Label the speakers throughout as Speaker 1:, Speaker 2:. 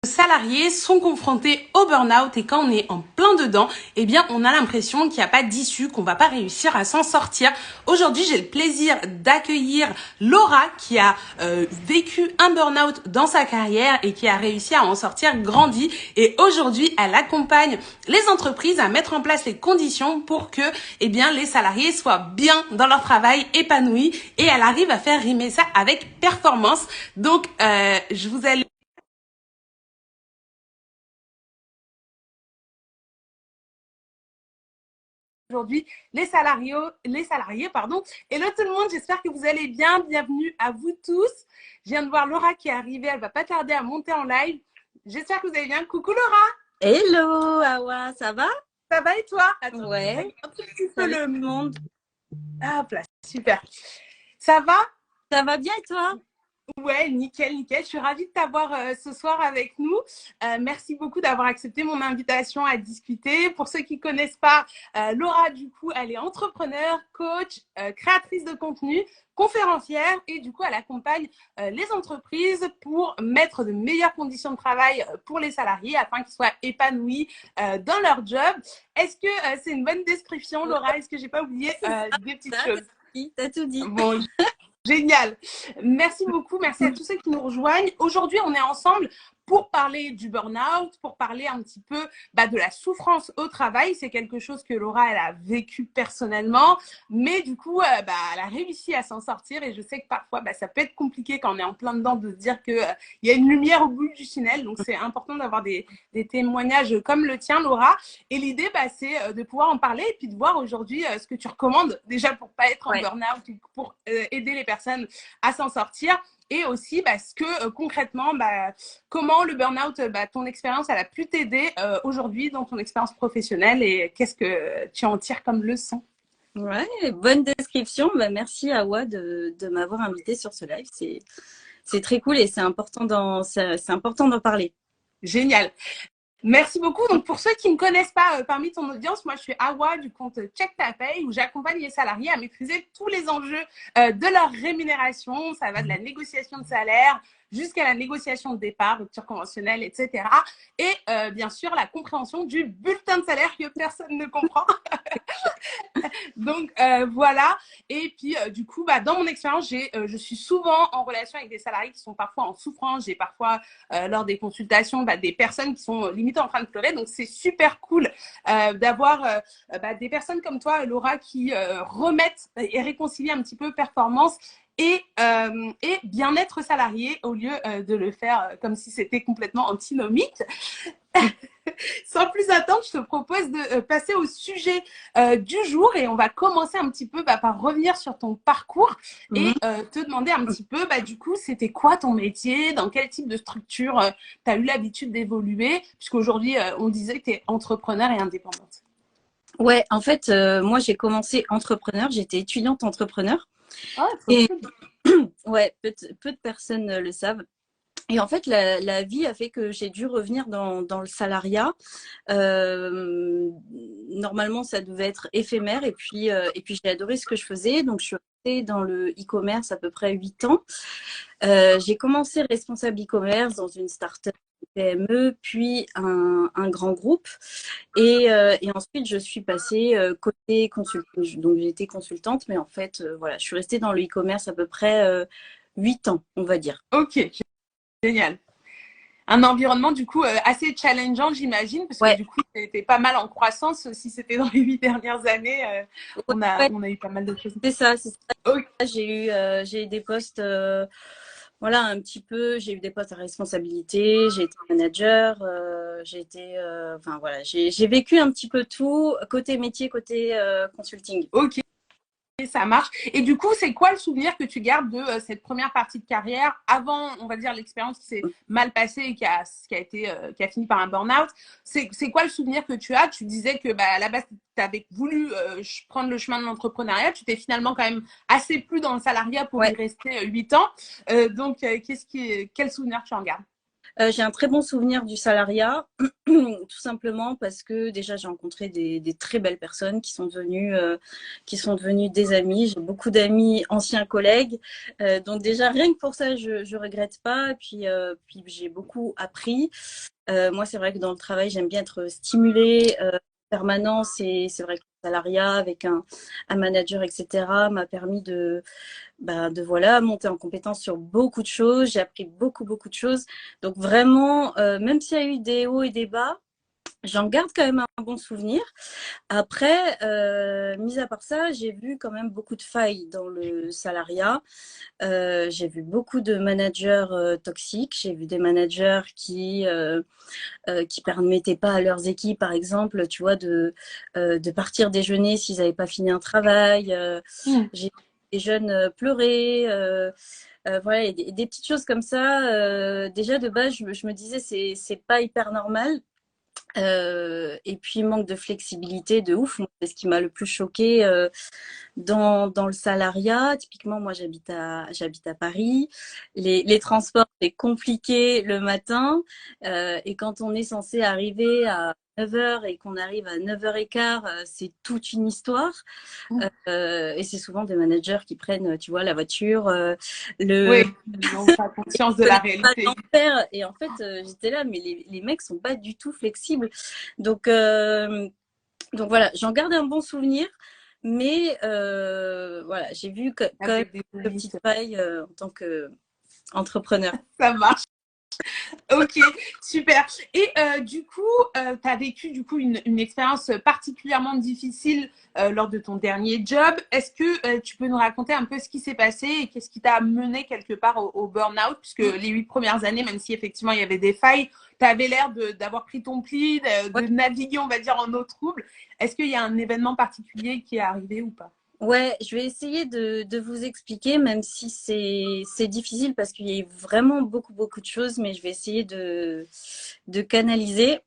Speaker 1: Salariés sont confrontés au burn-out et quand on est en plein dedans, eh bien, on a l'impression qu'il n'y a pas d'issue, qu'on va pas réussir à s'en sortir. Aujourd'hui, j'ai le plaisir d'accueillir Laura qui a vécu un burn-out dans sa carrière et qui a réussi à en sortir grandi. Et aujourd'hui, elle accompagne les entreprises à mettre en place les conditions pour que, eh bien, les salariés soient bien dans leur travail, épanouis, et elle arrive à faire rimer ça avec performance. Donc, je vous ai aujourd'hui les salariés, pardon. Hello tout le monde, j'espère que vous allez bien. Bienvenue à vous tous. Je viens de voir Laura qui est arrivée, elle va pas tarder à monter en live. J'espère que vous allez bien. Coucou Laura.
Speaker 2: Hello, Awa, ça va?
Speaker 1: Ça va et toi? Attends,
Speaker 2: Ouais.
Speaker 1: un tout petit peu
Speaker 2: Salut
Speaker 1: le...
Speaker 2: tout le monde.
Speaker 1: Ah, là, super. Ça va?
Speaker 2: Ça va bien et toi?
Speaker 1: Ouais, nickel, nickel. Je suis ravie de t'avoir ce soir avec nous. Merci beaucoup d'avoir accepté mon invitation à discuter. Pour ceux qui ne connaissent pas, Laura, du coup, elle est entrepreneur, coach, créatrice de contenu, conférencière et du coup, elle accompagne les entreprises pour mettre de meilleures conditions de travail pour les salariés afin qu'ils soient épanouis dans leur job. Est-ce que c'est une bonne description,
Speaker 2: Ouais,
Speaker 1: Laura? Est-ce que j'ai pas oublié des petites choses?
Speaker 2: t'as tout dit.
Speaker 1: Bon, génial. Merci beaucoup. Merci à tous ceux qui nous rejoignent. Aujourd'hui, on est ensemble pour parler du burn-out, pour parler un petit peu de la souffrance au travail. C'est quelque chose que Laura, elle a vécu personnellement. Mais du coup, elle a réussi à s'en sortir. Et je sais que parfois, ça peut être compliqué quand on est en plein dedans de se dire qu'il y a une lumière au bout du tunnel. Donc, c'est important d'avoir des témoignages comme le tien, Laura. Et l'idée, c'est de pouvoir en parler et puis de voir aujourd'hui ce que tu recommandes déjà pour pas être en
Speaker 2: Ouais.
Speaker 1: burn-out, pour aider les personnes à s'en sortir. Et aussi, ce que concrètement, comment le burn-out, ton expérience, elle a pu t'aider aujourd'hui dans ton expérience professionnelle et qu'est-ce que tu en tires comme leçon?
Speaker 2: Ouais, bonne description. Merci Awa de m'avoir invité sur ce live. C'est très cool et c'est important d'en parler.
Speaker 1: Génial. Merci beaucoup. Donc, pour ceux qui ne me connaissent pas parmi ton audience, moi, je suis Awa du compte Check Ta Paye où j'accompagne les salariés à maîtriser tous les enjeux de leur rémunération. Ça va de la négociation de salaire jusqu'à la négociation de départ, rupture conventionnelle, etc. Et bien sûr, la compréhension du bulletin de salaire que personne ne comprend. Donc voilà. Et puis du coup, dans mon expérience, je suis souvent en relation avec des salariés qui sont parfois en souffrance. J'ai parfois lors des consultations des personnes qui sont limite en train de pleurer. Donc c'est super cool d'avoir des personnes comme toi, Laura, qui remettent et réconcilient un petit peu performance et bien-être salarié au lieu de le faire comme si c'était complètement antinomique. Sans plus attendre, je te propose de passer au sujet du jour et on va commencer un petit peu par revenir sur ton parcours et te demander un petit peu, du coup, c'était quoi ton métier, dans quel type de structure tu as eu l'habitude d'évoluer, puisqu'aujourd'hui, on disait que tu es entrepreneur et indépendante.
Speaker 2: Ouais, en fait, moi j'ai commencé entrepreneur, j'étais étudiante entrepreneur.
Speaker 1: Ah, trop
Speaker 2: Et
Speaker 1: cool.
Speaker 2: ouais, peu de personnes le savent. Et en fait, la vie a fait que j'ai dû revenir dans le salariat. Normalement, ça devait être éphémère. Et puis j'ai adoré ce que je faisais. Donc, je suis restée dans le e-commerce à peu près 8 ans. J'ai commencé responsable e-commerce dans une start-up PME, puis un grand groupe. Et ensuite, je suis passée côté consultante. Donc, j'ai été consultante, mais en fait, voilà, je suis restée dans le e-commerce à peu près 8 ans, on va dire.
Speaker 1: Ok, génial. Un environnement du coup assez challengeant, j'imagine, parce que
Speaker 2: Ouais,
Speaker 1: du coup, c'était pas mal en croissance. Si c'était dans les 8 dernières années,
Speaker 2: ouais, ouais.
Speaker 1: on a eu pas mal de choses.
Speaker 2: C'est ça.
Speaker 1: Ok.
Speaker 2: J'ai eu des postes, voilà, un petit peu. J'ai eu des postes à responsabilité. J'ai été manager. Enfin voilà, j'ai vécu un petit peu tout, côté métier, côté consulting.
Speaker 1: Ok, ça marche. Et du coup, c'est quoi le souvenir que tu gardes de cette première partie de carrière avant, on va dire, l'expérience qui s'est mal passée et qui a fini par un burn-out? C'est quoi le souvenir que tu as? Tu disais que à la base, tu avais voulu prendre le chemin de l'entrepreneuriat. Tu t'es finalement quand même assez plu dans le salariat pour y
Speaker 2: Ouais,
Speaker 1: rester 8 ans. Donc, quel souvenir tu en gardes?
Speaker 2: j'ai un très bon souvenir du salariat. tout simplement parce que déjà j'ai rencontré des très belles personnes qui sont devenues des amis. J'ai beaucoup d'amis anciens collègues, donc déjà rien que pour ça je regrette pas. Et puis j'ai beaucoup appris. Moi c'est vrai que dans le travail j'aime bien être stimulée en permanence, et c'est vrai que le salariat avec un manager etc. m'a permis de voilà, monter en compétence sur beaucoup de choses. J'ai appris beaucoup de choses. Donc vraiment, même s'il y a eu des hauts et des bas, j'en garde quand même un bon souvenir. Après, mis à part ça, j'ai vu quand même beaucoup de failles dans le salariat. J'ai vu beaucoup de managers toxiques. J'ai vu des managers qui permettaient pas à leurs équipes, par exemple, tu vois, de partir déjeuner s'ils n'avaient pas fini un travail. J'ai vu des jeunes pleurer. Voilà, et des petites choses comme ça. Déjà de base, je me disais c'est pas hyper normal. Et puis manque de flexibilité de ouf. Moi, c'est ce qui m'a le plus choqué dans le salariat. Typiquement, moi j'habite à Paris. Les transports c'est compliqué le matin, et quand on est censé arriver à 9h et qu'on arrive à 9h15, c'est toute une histoire. Et c'est souvent des managers qui prennent, tu vois, la voiture,
Speaker 1: Oui,
Speaker 2: le
Speaker 1: ils n'ont pas conscience de la réalité.
Speaker 2: et en fait, j'étais là, mais les mecs sont pas du tout flexibles. Donc, voilà, j'en garde un bon souvenir, mais voilà, j'ai vu quand même
Speaker 1: Avec des
Speaker 2: de
Speaker 1: limites.
Speaker 2: petites failles en tant qu'entrepreneur.
Speaker 1: Ça marche. Ok, super. Et du coup, tu as vécu du coup une expérience particulièrement difficile lors de ton dernier job. Est-ce que tu peux nous raconter un peu ce qui s'est passé et qu'est-ce qui t'a mené quelque part au burn-out? Puisque les 8 premières années, même si effectivement il y avait des failles, tu avais l'air d'avoir pris ton pli,
Speaker 2: Ouais.
Speaker 1: de naviguer, on va dire, en eau trouble. Est-ce qu'il y a un événement particulier qui est arrivé ou pas?
Speaker 2: Ouais, je vais essayer de vous expliquer, même si c'est difficile parce qu'il y a eu vraiment beaucoup de choses, mais je vais essayer de canaliser.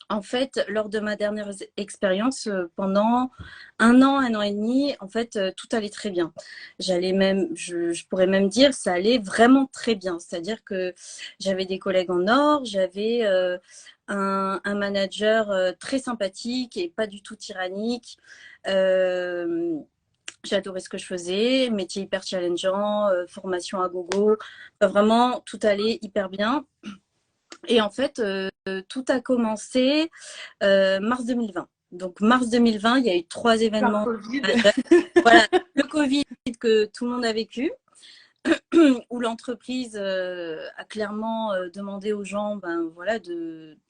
Speaker 2: En fait, lors de ma dernière expérience, pendant un an et demi, en fait, tout allait très bien. Je pourrais même dire, ça allait vraiment très bien. C'est-à-dire que j'avais des collègues en or, j'avais un manager très sympathique et pas du tout tyrannique. Euh, J'adorais ce que je faisais, métier hyper challengeant, formation à gogo. Enfin, vraiment, tout allait hyper bien. Et en fait, tout a commencé mars 2020. Donc mars 2020, il y a eu 3
Speaker 1: Par
Speaker 2: événements
Speaker 1: Covid.
Speaker 2: majeurs. Voilà, le Covid que tout le monde a vécu, où l'entreprise a clairement demandé aux gens, ben voilà,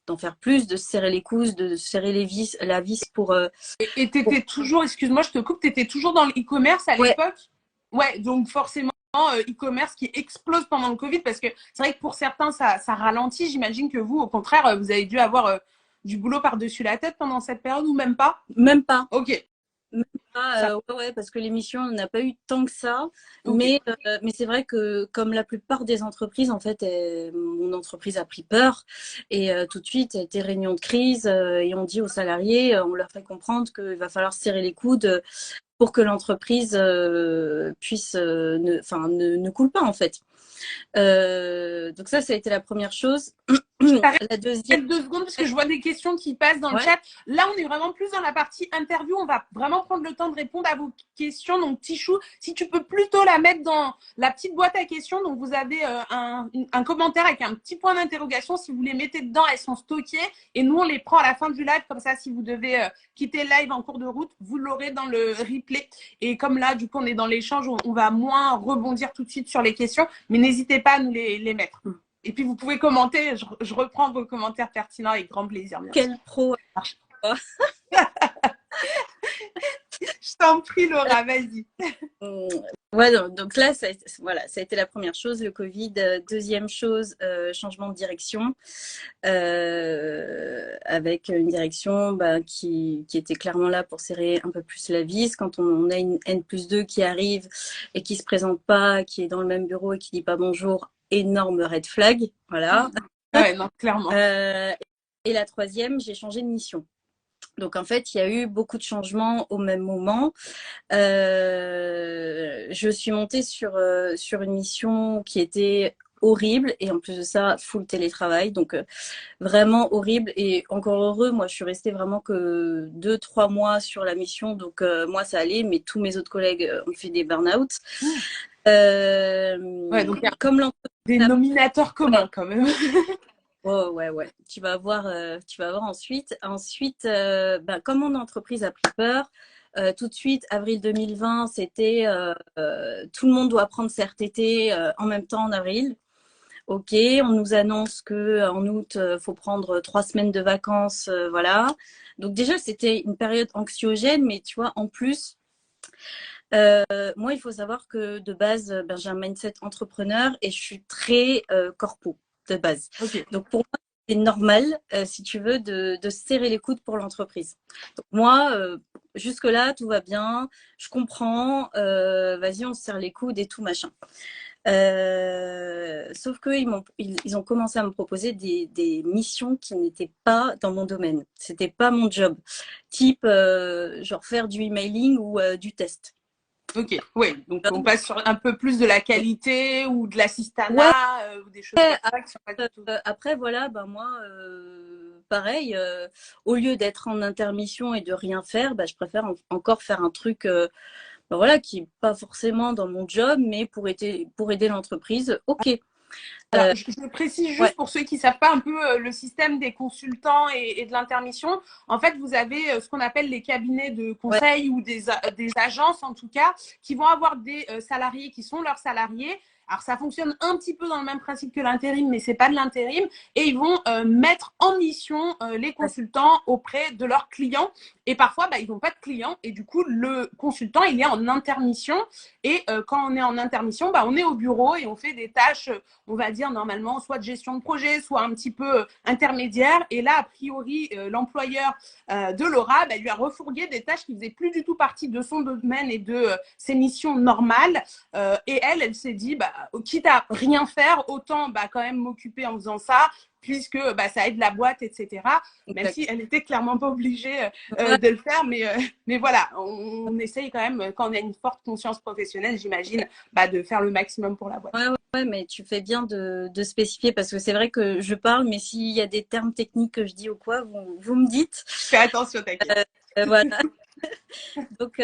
Speaker 2: d'en faire plus, de se serrer les coudes, de serrer la vis
Speaker 1: Et tu étais toujours, excuse-moi, je te coupe, tu étais toujours dans l'e-commerce à
Speaker 2: ouais,
Speaker 1: l'époque? Ouais, donc forcément, e-commerce qui explose pendant le Covid, parce que c'est vrai que pour certains, ça ralentit. J'imagine que vous, au contraire, vous avez dû avoir du boulot par-dessus la tête pendant cette période ou même pas?
Speaker 2: même pas.
Speaker 1: Ok, ça,
Speaker 2: Ouais, parce que l'émission n'a pas eu tant que ça.
Speaker 1: ok.
Speaker 2: Mais c'est vrai que comme la plupart des entreprises, en fait, mon entreprise a pris peur et tout de suite, il y a été réunion de crise et on dit aux salariés, on leur fait comprendre qu'il va falloir serrer les coudes pour que l'entreprise puisse ne coule pas en fait. Donc ça a été la première chose.
Speaker 1: Je t'arrête
Speaker 2: La deuxième,
Speaker 1: 2 secondes parce que je vois des questions qui passent dans le
Speaker 2: ouais,
Speaker 1: chat. Là, on est vraiment plus dans la partie interview. On va vraiment prendre le temps de répondre à vos questions. Donc, Tichou, si tu peux plutôt la mettre dans la petite boîte à questions. Donc, vous avez un commentaire avec un petit point d'interrogation. Si vous les mettez dedans, elles sont stockées. Et nous, on les prend à la fin du live. Comme ça, si vous devez quitter le live en cours de route, vous l'aurez dans le replay. Et comme là, du coup, on est dans l'échange, on va moins rebondir tout de suite sur les questions. Mais n'hésitez pas à nous les mettre. Et puis, vous pouvez commenter. Je reprends vos commentaires pertinents avec grand plaisir, bien sûr.
Speaker 2: quel pro.
Speaker 1: Je t'en prie, Laura, vas-y.
Speaker 2: Ouais, donc là, voilà, ça a été la première chose, le Covid. Deuxième chose, changement de direction, avec une direction qui était clairement là pour serrer un peu plus la vis. Quand on a une N+2 qui arrive et qui se présente pas, qui est dans le même bureau et qui dit pas bonjour, énorme red flag, voilà.
Speaker 1: Ouais, non, clairement.
Speaker 2: Et la troisième, j'ai changé de mission. Donc en fait, il y a eu beaucoup de changements au même moment. Je suis montée sur une mission qui était horrible. Et en plus de ça, full télétravail. Donc, vraiment horrible. Et encore heureux, moi, je suis restée vraiment que 2, 3 mois sur la mission. Donc, moi, ça allait. Mais tous mes autres collègues ont fait des burn-out.
Speaker 1: Ouais, donc il y a
Speaker 2: Comme l'entreprise.
Speaker 1: des nominateurs communs quand même.
Speaker 2: Oh, ouais, ouais. Tu vas voir ensuite. Ensuite, comme mon entreprise a pris peur, tout de suite, avril 2020, c'était tout le monde doit prendre ses RTT en même temps en avril. Ok, on nous annonce que en août, faut prendre 3 semaines de vacances, voilà. Donc déjà, c'était une période anxiogène, mais tu vois, en plus, moi, il faut savoir que de base, j'ai un mindset entrepreneur et je suis très corpo de base.
Speaker 1: Ok.
Speaker 2: Donc pour moi, c'est normal, si tu veux, de serrer les coudes pour l'entreprise. Donc moi, jusque-là, tout va bien, je comprends, vas-y, on se serre les coudes et tout machin. Sauf qu'ils ont commencé à me proposer des missions qui n'étaient pas dans mon domaine. C'était pas mon job. Type, genre faire du emailing ou du test.
Speaker 1: Ok, oui, donc on passe sur un peu plus de la qualité ou de
Speaker 2: Ouais,
Speaker 1: l'assistanat ou des choses comme ça qui sont pas du tout.
Speaker 2: après, voilà, moi, pareil, au lieu d'être en intermission et de rien faire, je préfère encore faire un truc voilà, qui n'est pas forcément dans mon job, mais pour aider l'entreprise. Ok.
Speaker 1: Alors, je précise
Speaker 2: Ouais,
Speaker 1: juste pour ceux qui ne savent pas un peu le système des consultants et de l'intermission. En fait, vous avez ce qu'on appelle les cabinets de
Speaker 2: ouais,
Speaker 1: conseil ou des agences, en tout cas, qui vont avoir des salariés qui sont leurs salariés. Alors, ça fonctionne un petit peu dans le même principe que l'intérim, mais c'est pas de l'intérim. Et ils vont mettre en mission les consultants auprès de leurs clients. Et parfois, ils n'ont pas de clients. Et du coup, le consultant, il est en intermission. Et quand on est en intermission, on est au bureau et on fait des tâches, on va dire normalement, soit de gestion de projet, soit un petit peu intermédiaire. Et là, a priori, l'employeur de Laura lui a refourgué des tâches qui faisaient plus du tout partie de son domaine et de ses missions normales. Et elle s'est dit, quitte à rien faire, autant quand même m'occuper en faisant ça, puisque ça aide la boîte, etc. Même si elle était clairement pas obligée de le faire, mais voilà, on essaye quand même, quand on a une forte conscience professionnelle, j'imagine, de faire le maximum pour la boîte.
Speaker 2: ouais, mais tu fais bien de spécifier parce que c'est vrai que je parle, mais s'il y a des termes techniques que je dis ou quoi, vous me dites.
Speaker 1: Fais attention, t'inquiète.
Speaker 2: Voilà. Donc,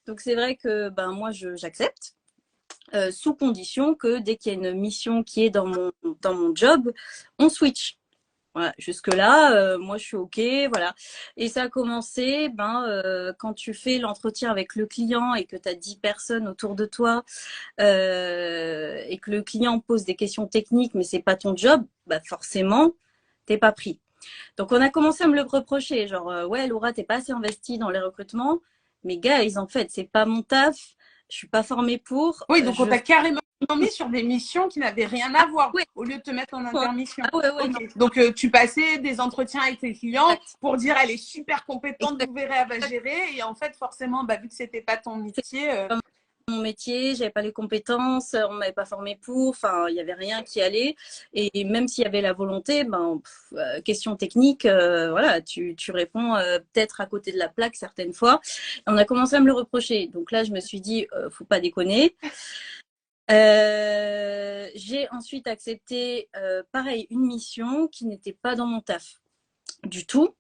Speaker 2: donc c'est vrai que moi, j'accepte. Sous condition que dès qu'il y a une mission qui est dans mon job, on switch. Voilà, jusque-là, moi je suis OK, voilà. Et ça a commencé, quand tu fais l'entretien avec le client et que tu as 10 personnes autour de toi et que le client pose des questions techniques, mais c'est pas ton job, forcément, t'es pas pris. Donc on a commencé à me le reprocher, genre ouais Laura, t'es pas assez investie dans les recrutements, mais guys, en fait, c'est pas mon taf, je suis pas formée pour.
Speaker 1: Oui, donc on t'a carrément mis sur des missions qui n'avaient rien à voir,
Speaker 2: Ouais.
Speaker 1: au lieu de te mettre en intermission.
Speaker 2: Ah ouais,
Speaker 1: Okay.
Speaker 2: non.
Speaker 1: Donc tu passais des entretiens avec tes clients
Speaker 2: Exact.
Speaker 1: pour dire elle est super compétente,
Speaker 2: Exact.
Speaker 1: vous verrez, elle va gérer. Et en fait, forcément, vu que c'était pas ton métier.
Speaker 2: Mon métier, j'avais pas les compétences, on m'avait pas formé pour, enfin, il y avait rien qui allait. Et même s'il y avait la volonté, question technique, voilà, tu réponds peut-être à côté de la plaque certaines fois. On a commencé à me le reprocher. Donc là, je me suis dit, faut pas déconner. J'ai ensuite accepté, pareil, une mission qui n'était pas dans mon taf du tout.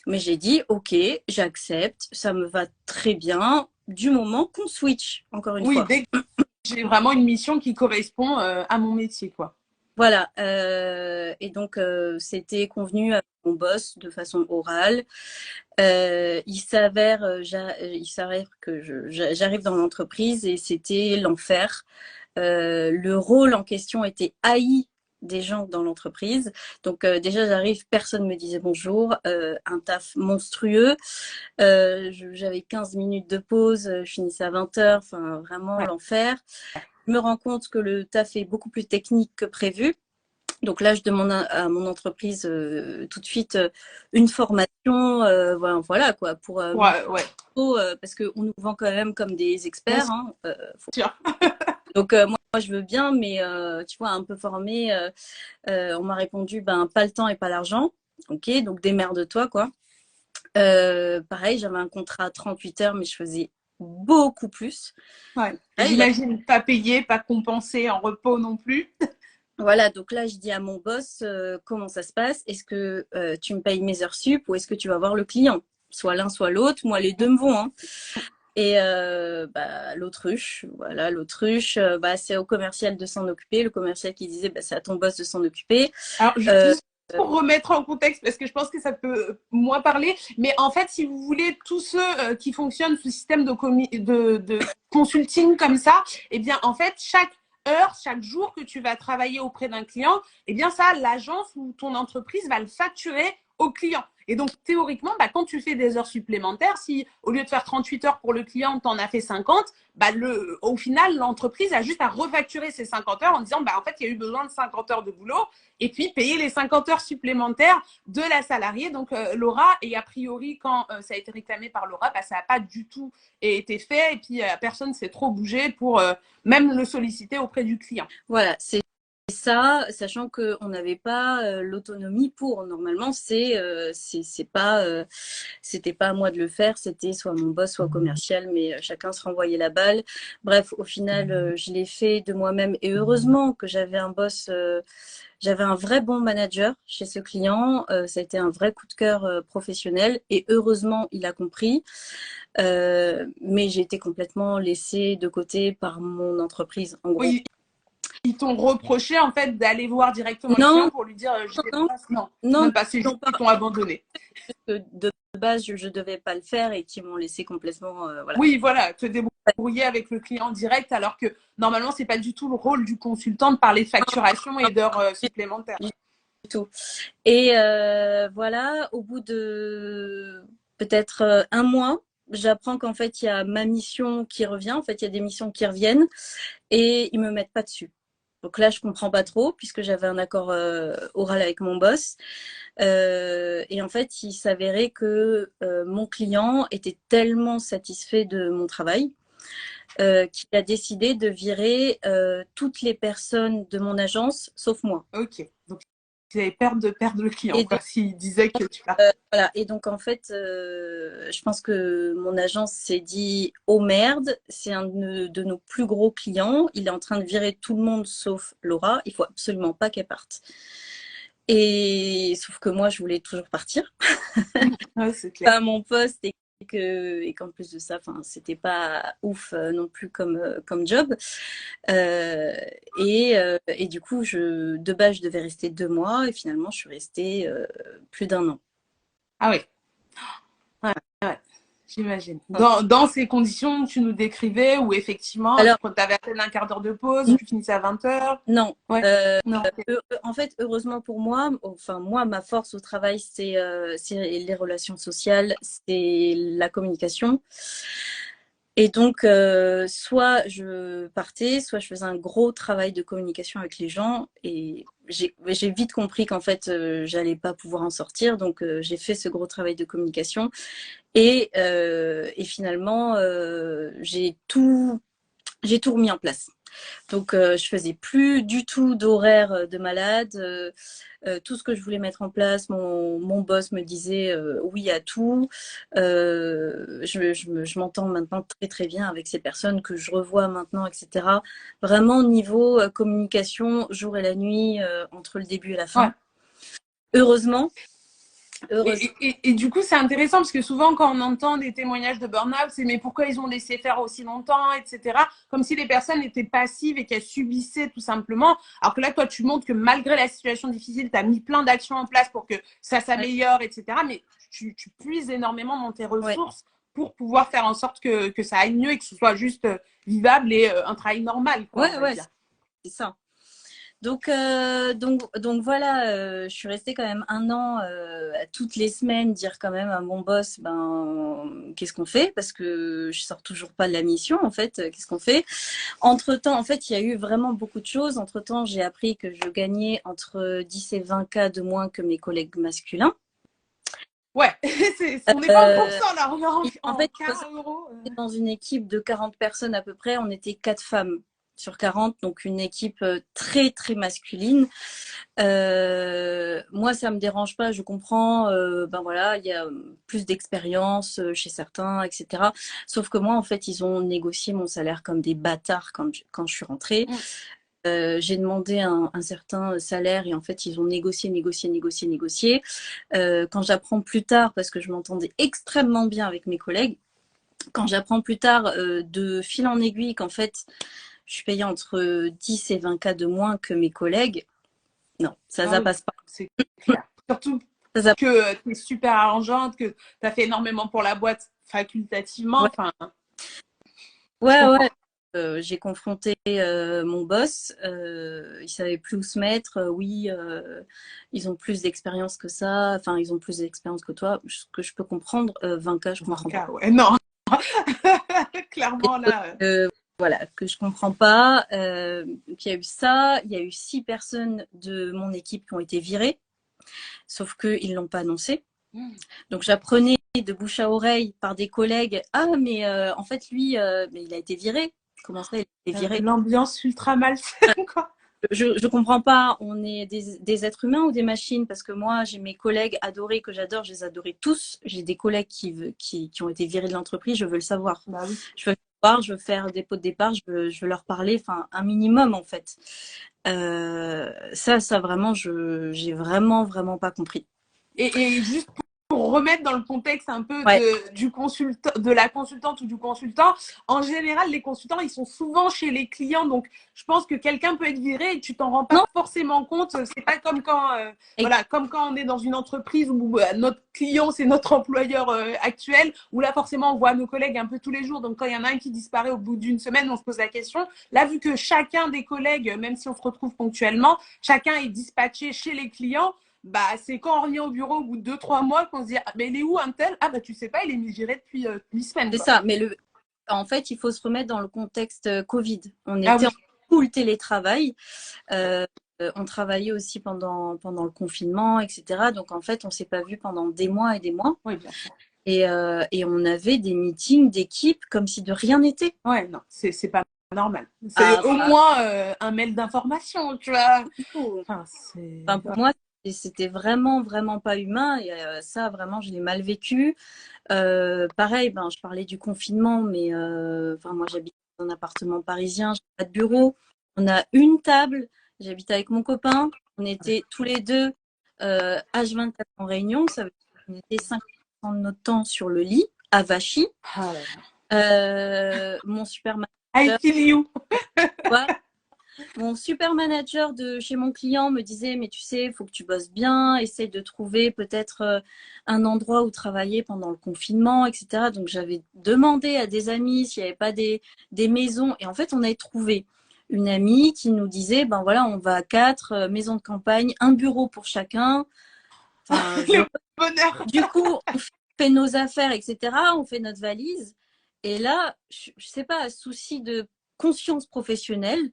Speaker 2: Mais j'ai dit, ok, j'accepte, ça me va très bien, du moment qu'on switch, encore une fois.
Speaker 1: Dès que j'ai vraiment une mission qui correspond à mon métier, quoi.
Speaker 2: Voilà. Et donc, c'était convenu avec mon boss de façon orale. Il s'avère que j'arrive dans l'entreprise et c'était l'enfer. Le rôle en question était haï des gens dans l'entreprise. Donc déjà j'arrive, personne me disait bonjour, un taf monstrueux. J'avais 15 minutes de pause, je finissais à 20h, enfin vraiment l'enfer. Je me rends compte que le taf est beaucoup plus technique que prévu. Donc là, je demande à mon entreprise tout de suite une formation, voilà quoi, pour parce qu'on nous vend quand même comme des experts. Hein, Donc moi, je veux bien, mais tu vois, un peu formé. On m'a répondu, pas le temps et pas l'argent. Ok, donc démerde-toi, quoi. Pareil, j'avais un contrat à 38 heures, mais je faisais beaucoup plus.
Speaker 1: Ouais.
Speaker 2: Là,
Speaker 1: J'imagine pas payé, pas compensé, en repos non plus.
Speaker 2: Voilà, donc là, je dis à mon boss, comment ça se passe? Est-ce que tu me payes mes heures sup ou est-ce que tu vas voir le client? Soit l'un, soit l'autre. Moi, les deux me vont, hein. Et l'autruche, voilà, l'autruche, c'est au commercial de s'en occuper. Le commercial qui disait, c'est à ton boss de s'en occuper.
Speaker 1: Alors, juste pour remettre en contexte, parce que je pense que ça peut moins parler, mais en fait, si vous voulez, tous ceux qui fonctionnent sous système de consulting comme ça, eh bien, en fait, chaque heure, chaque jour que tu vas travailler auprès d'un client, eh bien, ça, l'agence ou ton entreprise va le facturer au client. Et donc, théoriquement, quand tu fais des heures supplémentaires, si au lieu de faire 38 heures pour le client, tu en as fait 50, au final, l'entreprise a juste à refacturer ces 50 heures en disant, en fait, il y a eu besoin de 50 heures de boulot et puis payer les 50 heures supplémentaires de la salariée. Donc, Laura, et a priori, quand ça a été réclamé par Laura, ça n'a pas du tout été fait et puis personne ne s'est trop bougé pour même le solliciter auprès du client.
Speaker 2: Voilà, c'est ça, sachant qu'on n'avait pas l'autonomie pour. Normalement, c'était pas à moi de le faire, c'était soit mon boss, soit commercial, mais chacun se renvoyait la balle. Bref, au final, je l'ai fait de moi-même et heureusement que j'avais un boss, j'avais un vrai bon manager chez ce client. Ça a été un vrai coup de cœur professionnel et heureusement, il a compris. Mais j'ai été complètement laissée de côté par mon entreprise, en gros.
Speaker 1: Oui. Ils t'ont reproché en fait d'aller voir directement le client pour lui dire non, même pas, c'est juste qu'ils t'ont abandonné.
Speaker 2: De base, je devais pas le faire et qui m'ont laissé complètement. Voilà.
Speaker 1: Oui, voilà, te débrouiller avec le client direct, alors que normalement, c'est pas du tout le rôle du consultant de parler de facturation et d'heures supplémentaires.
Speaker 2: Du tout. Et voilà, au bout de peut-être un mois, j'apprends qu'en fait, il y a ma mission qui revient. En fait, il y a des missions qui reviennent et ils me mettent pas dessus. Donc là, je comprends pas trop puisque j'avais un accord oral avec mon boss. Et en fait, il s'avérait que mon client était tellement satisfait de mon travail qu'il a décidé de virer toutes les personnes de mon agence, sauf moi.
Speaker 1: Ok, donc tu avais peur de perdre le client, s'il disait que tu vas.
Speaker 2: Voilà, et donc en fait, je pense que mon agence s'est dit « Oh merde, c'est un de nos plus gros clients, il est en train de virer tout le monde sauf Laura, il faut absolument pas qu'elle parte. » Et sauf que moi, je voulais toujours partir.
Speaker 1: Ouais, c'est clair.
Speaker 2: Pas mon poste et qu'en plus de ça, c'était pas ouf non plus comme job. Et du coup, de base, je devais rester 2 mois et finalement, je suis restée plus d'1 an.
Speaker 1: Ah oui. Ouais. J'imagine. Dans ces conditions que tu nous décrivais, où effectivement, tu avais à peine un quart d'heure de pause, tu finissais à 20h.
Speaker 2: Non.
Speaker 1: Non.
Speaker 2: En fait, heureusement pour moi, moi, ma force au travail, c'est les relations sociales, c'est la communication. Et donc, soit je partais, soit je faisais un gros travail de communication avec les gens. Et j'ai vite compris qu'en fait, j'allais pas pouvoir en sortir. Donc, j'ai fait ce gros travail de communication. Et finalement, j'ai tout remis en place. Donc, je faisais plus du tout d'horaire de malade. Tout ce que je voulais mettre en place, mon boss me disait oui à tout. Je m'entends maintenant très très bien avec ces personnes que je revois maintenant, etc. Vraiment niveau communication, jour et la nuit, entre le début et la fin. Ouais. Heureusement.
Speaker 1: Et du coup, c'est intéressant parce que souvent, quand on entend des témoignages de burn-out, c'est mais pourquoi ils ont laissé faire aussi longtemps, etc. Comme si les personnes étaient passives et qu'elles subissaient tout simplement. Alors que là, toi, tu montres que malgré la situation difficile, tu as mis plein d'actions en place pour que ça s'améliore, etc. Mais tu puises énormément dans tes ressources pour pouvoir faire en sorte que ça aille mieux et que ce soit juste vivable et un travail normal.
Speaker 2: Ouais, c'est ça. Donc voilà, je suis restée quand même 1 an toutes les semaines dire quand même à mon boss, qu'est-ce qu'on fait? Parce que je sors toujours pas de la mission, en fait, qu'est-ce qu'on fait? Entre-temps, en fait, il y a eu vraiment beaucoup de choses. Entre-temps, j'ai appris que je gagnais entre 10 et 20 K de moins que mes collègues masculins.
Speaker 1: Ouais, on n'est pas en pourcent là, on est en
Speaker 2: fait,
Speaker 1: euros.
Speaker 2: Dans une équipe de 40 personnes à peu près, on était 4 femmes sur 40, donc une équipe très très masculine. moi, ça me dérange pas, je comprends. Ben voilà, il y a plus d'expérience chez certains, etc. Sauf que moi, en fait, ils ont négocié mon salaire comme des bâtards quand je suis rentrée.
Speaker 1: Mm.
Speaker 2: J'ai demandé un certain salaire et en fait, ils ont négocié, négocié, négocié, négocié. Quand j'apprends plus tard, parce que je m'entendais extrêmement bien avec mes collègues, quand j'apprends plus tard de fil en aiguille qu'en fait, je suis payée entre 10 et 20 cas de moins que mes collègues, non,
Speaker 1: Ah
Speaker 2: ça
Speaker 1: oui,
Speaker 2: passe pas.
Speaker 1: c'est clair. Surtout
Speaker 2: Ça,
Speaker 1: que tu es super arrangeante, que tu as fait énormément pour la boîte facultativement.
Speaker 2: ouais,
Speaker 1: Enfin, je
Speaker 2: ouais,
Speaker 1: comprends.
Speaker 2: ouais. J'ai confronté mon boss, il savait plus où se mettre. Oui, ils ont plus d'expérience que ça. Enfin, ils ont plus d'expérience que toi. Ce que je peux comprendre, 20K, je comprends pas.
Speaker 1: 20K, ouais. Non, clairement, là.
Speaker 2: Voilà, que je comprends pas. Qu'il y a eu ça, il y a eu 6 personnes de mon équipe qui ont été virées, sauf qu'ils l'ont pas annoncé. Donc j'apprenais de bouche à oreille par des collègues, ah mais en fait lui, mais il a été viré. Comment ça, il a été viré?
Speaker 1: L'ambiance ultra malsaine, quoi.
Speaker 2: Je comprends pas. On est des êtres humains ou des machines? Parce que moi, j'ai mes collègues adorés que j'adore, je les adorais tous. J'ai des collègues qui ont été virés de l'entreprise, je veux le savoir.
Speaker 1: Bah oui.
Speaker 2: Je veux le savoir, je veux faire des pots de départ, je veux leur parler, enfin un minimum en fait. Ça vraiment, j'ai vraiment, vraiment pas compris.
Speaker 1: Et juste pour remettre dans le contexte un peu
Speaker 2: Ouais.
Speaker 1: du consultant, de la consultante ou du consultant, en général, les consultants, ils sont souvent chez les clients. Donc, je pense que quelqu'un peut être viré et tu t'en rends pas
Speaker 2: Non,
Speaker 1: forcément compte. C'est pas comme quand, voilà, comme quand on est dans une entreprise où notre client, c'est notre employeur actuel, où là, forcément, on voit nos collègues un peu tous les jours. Donc, quand il y en a un qui disparaît au bout d'une semaine, on se pose la question. Là, vu que chacun des collègues, même si on se retrouve ponctuellement, chacun est dispatché chez les clients, bah, c'est quand on revient au bureau au bout de 2-3 mois qu'on se dit ah, mais il est où un tel? Ah bah tu sais pas, il est viré depuis 8 semaines
Speaker 2: c'est
Speaker 1: quoi.
Speaker 2: ça. Mais en fait, il faut se remettre dans le contexte Covid. On
Speaker 1: Ah
Speaker 2: était
Speaker 1: oui.
Speaker 2: en full télétravail. Euh, on travaillait aussi pendant le confinement, etc. Donc en fait, on s'est pas vu pendant des mois et des mois.
Speaker 1: Oui, bien sûr.
Speaker 2: Et on avait des meetings d'équipe comme si de rien n'était.
Speaker 1: Ouais, non, c'est pas normal. C'est
Speaker 2: Ah,
Speaker 1: au moins un mail d'information, tu vois. Enfin,
Speaker 2: enfin, pour moi, c'était vraiment, vraiment pas humain. Et ça, vraiment, je l'ai mal vécu. Pareil, ben, je parlais du confinement, mais enfin, moi, j'habite dans un appartement parisien, j'ai pas de bureau. On a une table. J'habite avec mon copain. On était tous les deux H24 en réunion. Ça veut dire qu'on était 50% de notre temps sur le lit, à Vachy.
Speaker 1: ah là là.
Speaker 2: Mon super
Speaker 1: I
Speaker 2: manager,
Speaker 1: feel you.
Speaker 2: ouais, mon super manager de chez mon client me disait, mais tu sais, il faut que tu bosses bien, essaye de trouver peut-être un endroit où travailler pendant le confinement, etc. Donc j'avais demandé à des amis s'il n'y avait pas des maisons. Et en fait, on avait trouvé une amie qui nous disait, ben voilà, on va à 4 maisons de campagne, un bureau pour chacun. Enfin,
Speaker 1: Le bonheur.
Speaker 2: du coup, on fait nos affaires, etc. On fait notre valise. Et là, je sais pas, souci de conscience professionnelle,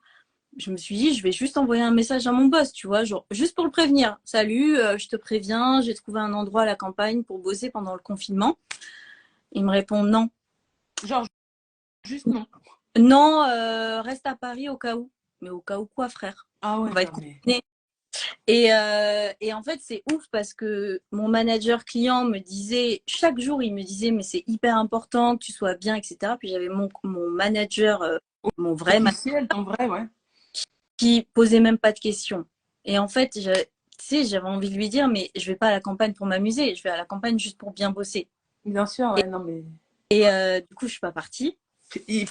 Speaker 2: je me suis dit, je vais juste envoyer un message à mon boss, tu vois, genre, juste pour le prévenir. Salut, je te préviens, j'ai trouvé un endroit à la campagne pour bosser pendant le confinement. Il me répond non.
Speaker 1: Genre, juste non.
Speaker 2: Non, reste à Paris au cas où. Mais au cas où quoi, frère?
Speaker 1: Ah
Speaker 2: On
Speaker 1: ouais,
Speaker 2: va
Speaker 1: non
Speaker 2: être
Speaker 1: mais.
Speaker 2: confinés. Et en fait, c'est ouf parce que mon manager client me disait, chaque jour, il me disait, mais c'est hyper important que tu sois bien, etc. Puis j'avais mon manager, mon vrai manager,
Speaker 1: Officiel, en vrai, ouais.
Speaker 2: qui posait même pas de questions. Et en fait, tu sais, j'avais envie de lui dire, mais je vais pas à la campagne pour m'amuser, je vais à la campagne juste pour bien bosser.
Speaker 1: Bien sûr,
Speaker 2: Et,
Speaker 1: ouais, non mais.
Speaker 2: du coup, je suis pas partie.
Speaker 1: Et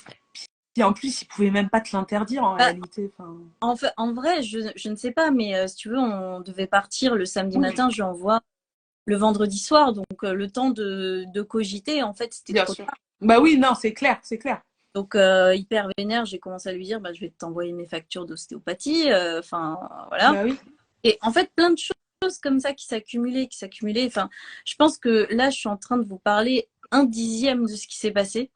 Speaker 1: puis en plus, ils pouvaient même pas te l'interdire en
Speaker 2: Bah,
Speaker 1: réalité. Enfin.
Speaker 2: en vrai, je ne sais pas, mais si tu veux, on devait partir le samedi
Speaker 1: Oui,
Speaker 2: matin, je l'envoie le vendredi soir, donc le temps de cogiter, en fait, c'était
Speaker 1: bien
Speaker 2: trop
Speaker 1: sûr.
Speaker 2: tard.
Speaker 1: Bah oui, non, c'est clair, c'est clair.
Speaker 2: Donc, hyper vénère, j'ai commencé à lui dire, bah, je vais t'envoyer mes factures d'ostéopathie, enfin, voilà.
Speaker 1: Bah oui.
Speaker 2: Et en fait, plein de choses comme ça qui s'accumulaient, qui s'accumulaient. Enfin, je pense que là, je suis en train de vous parler un dixième de ce qui s'est passé.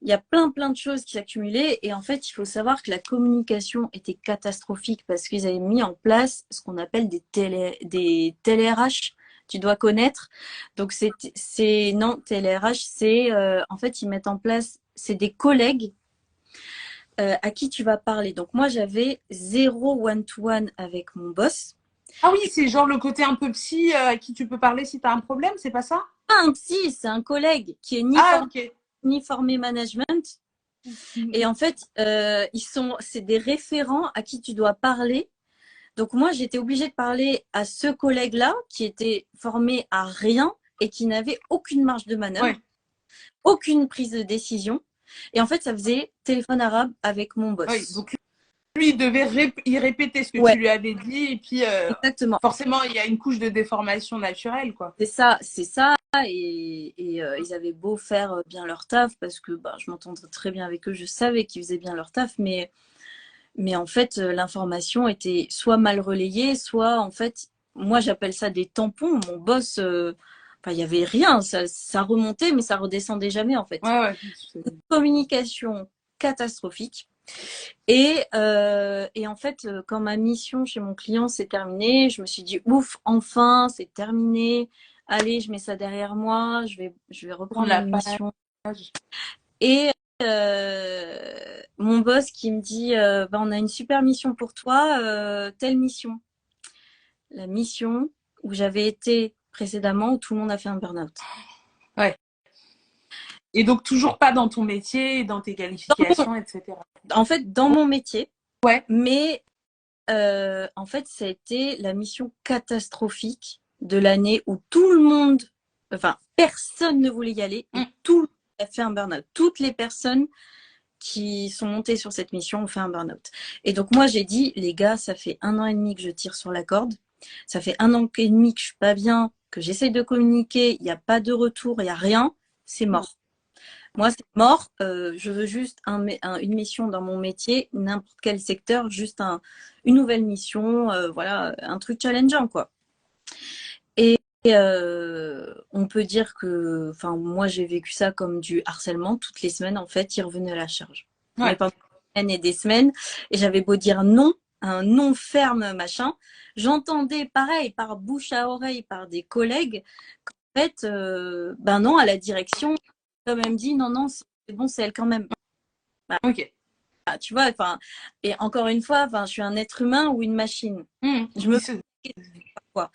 Speaker 2: Il y a plein de choses qui s'accumulaient. Et en fait, il faut savoir que la communication était catastrophique parce qu'ils avaient mis en place ce qu'on appelle des télé-RH. Tu dois connaître. Donc, non, télé-RH, c'est, en fait, ils mettent en place, c'est des collègues à qui tu vas parler. Donc, moi, j'avais zéro one-to-one avec mon boss.
Speaker 1: Ah oui, c'est genre le côté un peu psy à qui tu peux parler si tu as un problème, c'est pas ça?
Speaker 2: Pas un psy, c'est un collègue qui est
Speaker 1: Ah, ok.
Speaker 2: ni formé management. Et en fait, c'est des référents à qui tu dois parler. Donc moi, j'étais obligée de parler à ce collègue-là qui était formé à rien et qui n'avait aucune marge de manœuvre,
Speaker 1: Ouais.
Speaker 2: aucune prise de décision. Et en fait, ça faisait téléphone arabe avec mon
Speaker 1: Oui,
Speaker 2: boss.
Speaker 1: donc lui, il devait y répéter ce que
Speaker 2: Ouais,
Speaker 1: tu lui avais dit, et puis
Speaker 2: exactement.
Speaker 1: forcément, il y a une couche de déformation naturelle, quoi.
Speaker 2: C'est ça, c'est ça. Et ils avaient beau faire bien leur taf, parce que bah, je m'entendais très bien avec eux, je savais qu'ils faisaient bien leur taf, mais en fait, l'information était soit mal relayée, soit en fait, moi j'appelle ça des tampons. Mon boss, enfin, il n'y avait rien, ça remontait, mais ça redescendait jamais en fait.
Speaker 1: Ouais, ouais.
Speaker 2: Communication catastrophique. Et en fait, quand ma mission chez mon client s'est terminée, je me suis dit, ouf, enfin, c'est terminé. Allez, je mets ça derrière moi, je vais
Speaker 1: Prendre
Speaker 2: reprendre
Speaker 1: la
Speaker 2: une mission.
Speaker 1: page.
Speaker 2: Et mon boss qui me dit, bah, on a une super mission pour toi, telle mission. La mission où j'avais été précédemment, où tout le monde a fait un burn-out.
Speaker 1: Ouais. Et donc, toujours pas dans ton métier, dans tes qualifications, etc.
Speaker 2: En fait, dans mon métier,
Speaker 1: Ouais.
Speaker 2: mais en fait, ça a été la mission catastrophique de l'année où tout le monde, enfin, personne ne voulait y aller et tout le monde a fait un burn-out. Toutes les personnes qui sont montées sur cette mission ont fait un burn-out. Et donc, moi, j'ai dit, les gars, ça fait 1 an et demi que je tire sur la corde. Ça fait 1 an et demi que je suis pas bien, que j'essaye de communiquer, il n'y a pas de retour, il n'y a rien, c'est mort. Moi, c'est mort. Je veux juste une mission dans mon métier, n'importe quel secteur, juste une nouvelle mission, voilà, un truc challengeant, quoi. Et on peut dire que, enfin, moi, j'ai vécu ça comme du harcèlement. Toutes les semaines, en fait, il revenait à la charge.
Speaker 1: Ouais.
Speaker 2: Mais pendant des semaines et des semaines, et j'avais beau dire non, un non ferme, machin, j'entendais pareil, par bouche à oreille, par des collègues, qu'en fait, ben non, à la direction, quand même dit non, non, c'est bon, c'est elle quand même. Bah,
Speaker 1: Ok.
Speaker 2: tu vois, enfin, et encore une fois, enfin, je suis un être humain ou une machine. Je me quoi.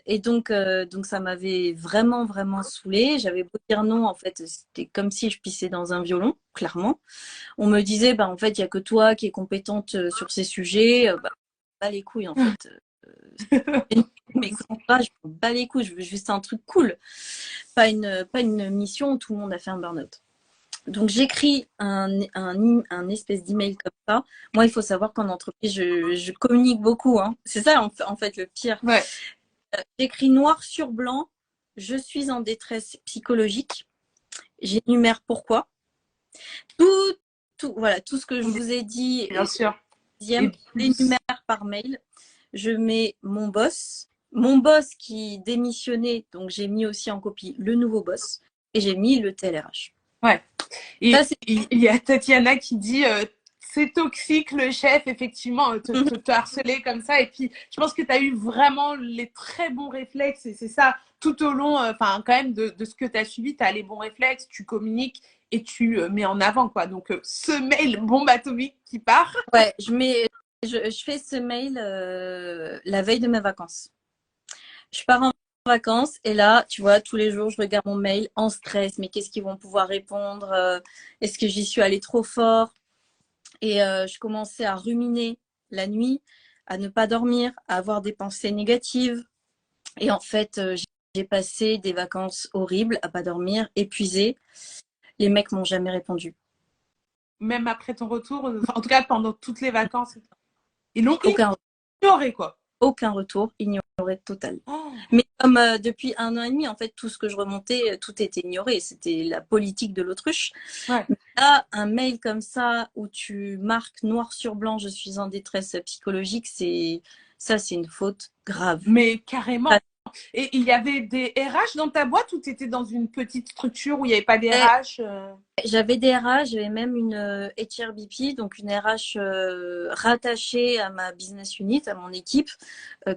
Speaker 2: Et donc ça m'avait vraiment, vraiment saoulée. J'avais beau dire non, en fait, c'était comme si je pissais dans un violon, clairement. On me disait, bah, en fait, il n'y a que toi qui es compétente sur ces sujets. Bah, pas les couilles, en fait. Mais écoute, je me bats les couilles, je veux juste un truc cool. Pas une mission où tout le monde a fait un burn-out. Donc, j'écris un espèce d'email comme ça. Moi, il faut savoir qu'en entreprise, je communique beaucoup. Hein. C'est ça, en fait, le pire.
Speaker 1: Ouais.
Speaker 2: J'écris noir sur blanc. Je suis en détresse psychologique. J'énumère pourquoi. Voilà, tout ce que je vous ai dit.
Speaker 1: Bien sûr.
Speaker 2: J'énumère par mail. Je mets mon boss qui démissionnait. Donc, j'ai mis aussi en copie le nouveau boss. Et j'ai mis le TLRH.
Speaker 1: Ouais. Et
Speaker 2: Ça,
Speaker 1: il y a Tatiana qui dit c'est toxique le chef, effectivement, te harceler comme ça. Et puis, je pense que tu as eu vraiment les très bons réflexes. Et c'est ça, tout au long, enfin, quand même, de ce que tu as suivi, tu as les bons réflexes, tu communiques et tu mets en avant, quoi. Donc, ce mail bombe atomique qui part.
Speaker 2: Ouais, je fais ce mail la veille de mes vacances. Je pars en vacances et là, tu vois, tous les jours, je regarde mon mail en stress. Mais qu'est-ce qu'ils vont pouvoir répondre? Est-ce que j'y suis allée trop fort? Et je commençais à ruminer la nuit, à ne pas dormir, à avoir des pensées négatives. Et en fait, j'ai passé des vacances horribles, à pas dormir, épuisée. Les mecs m'ont jamais répondu.
Speaker 1: Même après ton retour, en tout cas pendant toutes les vacances. Ils l'ont
Speaker 2: Aucun,
Speaker 1: ignoré, quoi.
Speaker 2: aucun retour, ignoré total.
Speaker 1: Oh.
Speaker 2: Mais comme depuis 1 an et demi, en fait, tout ce que je remontais, tout était ignoré. C'était la politique de l'autruche.
Speaker 1: Ouais.
Speaker 2: Mais là, un mail comme ça où tu marques noir sur blanc, je suis en détresse psychologique, c'est une faute grave.
Speaker 1: Mais carrément. Et il y avait des RH dans ta boîte ou tu étais dans une petite structure où il n'y avait pas des RH
Speaker 2: J'avais des RH, j'avais même une HRBP, donc une RH rattachée à ma business unit, à mon équipe,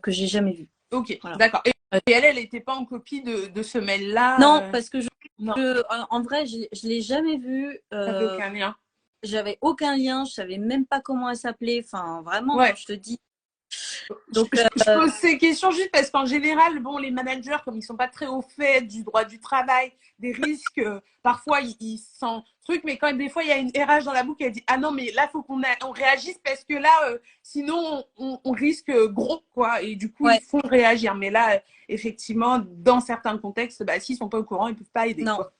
Speaker 2: que j'ai jamais vue.
Speaker 1: Ok,
Speaker 2: voilà.
Speaker 1: D'accord. Et elle n'était pas en copie de ce mail-là
Speaker 2: Non, parce que
Speaker 1: non.
Speaker 2: En vrai, je ne l'ai jamais vue.
Speaker 1: T'avais aucun lien.
Speaker 2: J'avais aucun lien, je savais même pas comment elle s'appelait. Enfin, vraiment,
Speaker 1: Ouais.
Speaker 2: quand je te dis. Donc,
Speaker 1: je pose ces questions juste parce qu'en général, bon, les managers, comme ils sont pas très au fait du droit du travail, des risques, parfois ils sentent truc, mais quand même des fois il y a une RH dans la boucle qui a dit ah non mais là faut on réagisse parce que là sinon on risque gros quoi et du coup
Speaker 2: ouais,
Speaker 1: il faut réagir. Mais là effectivement dans certains contextes, bah s'ils sont pas au courant ils peuvent pas aider
Speaker 2: non.
Speaker 1: quoi.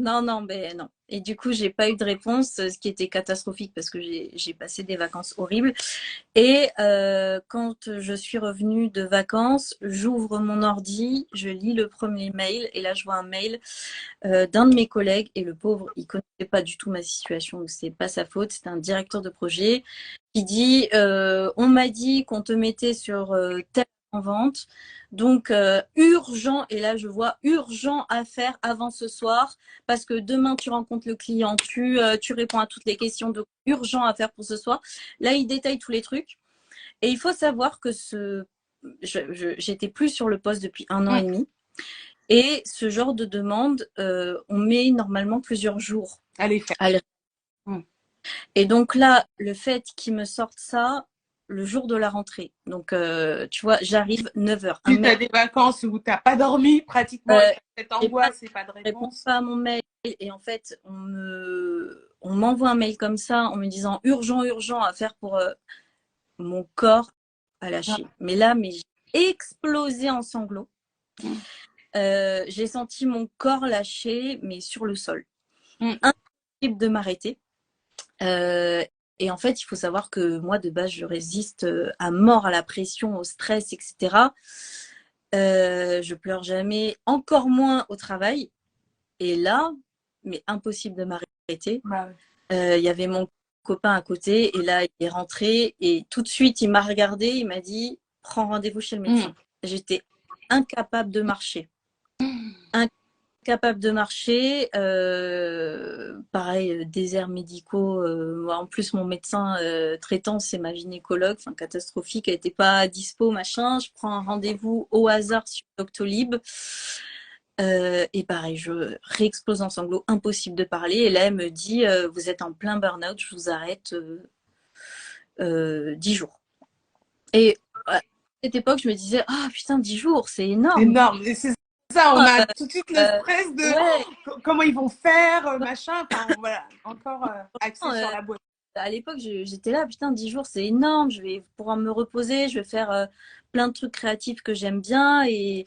Speaker 2: Non, non, ben non. Et du coup, j'ai pas eu de réponse, ce qui était catastrophique parce que j'ai passé des vacances horribles. Et quand je suis revenue de vacances, j'ouvre mon ordi, je lis le premier mail et là, je vois un mail d'un de mes collègues et le pauvre, il connaissait pas du tout ma situation, donc c'est pas sa faute. C'est un directeur de projet qui dit on m'a dit qu'on te mettait sur telle en vente. Donc, urgent, et là je vois urgent à faire avant ce soir, parce que demain tu rencontres le client, tu réponds à toutes les questions, donc urgent à faire pour ce soir. Là, il détaille tous les trucs. Et il faut savoir que j'étais plus sur le poste depuis 1 an et demi. Et ce genre de demande, on met normalement plusieurs jours
Speaker 1: Allez faire.
Speaker 2: à le... Et donc là, le fait qu'ils me sortent ça le jour de la rentrée. Donc, tu vois, j'arrive 9h.
Speaker 1: Tu as des vacances où tu n'as pas dormi pratiquement et cette angoisse et pas de
Speaker 2: réponds
Speaker 1: réponse.
Speaker 2: pas à mon mail et en fait on m'envoie un mail comme ça en me disant urgent urgent à faire pour mon corps a lâché. Mais là j'ai explosé en sanglots. J'ai senti mon corps lâcher mais sur le sol. Impossible de m'arrêter. Et en fait, il faut savoir que moi, de base, je résiste à mort à la pression, au stress, etc. Je pleure jamais, encore moins au travail. Et là, mais impossible de m'arrêter. Il y avait mon copain à côté et là, il est rentré et tout de suite, il m'a regardé, il m'a dit « Prends rendez-vous chez le médecin ». J'étais incapable de marcher. Incapable de marcher. Pareil, déserts médicaux. En plus, mon médecin traitant, c'est ma gynécologue, enfin catastrophique, elle n'était pas dispo, machin. Je prends un rendez-vous au hasard sur Doctolib. Et pareil, je réexplose en sanglots, impossible de parler. Et là, elle me dit, vous êtes en plein burn-out, je vous arrête 10 jours. Et à cette époque, je me disais, ah oh, putain, 10 jours, c'est énorme.
Speaker 1: Énorme. Et c'est ça, on a tout de suite le stress de comment ils vont faire, machin. Enfin, voilà, encore axé sur la boîte.
Speaker 2: À l'époque, j'étais là, putain, 10 jours, c'est énorme. Je vais pouvoir me reposer, je vais faire plein de trucs créatifs que j'aime bien. Et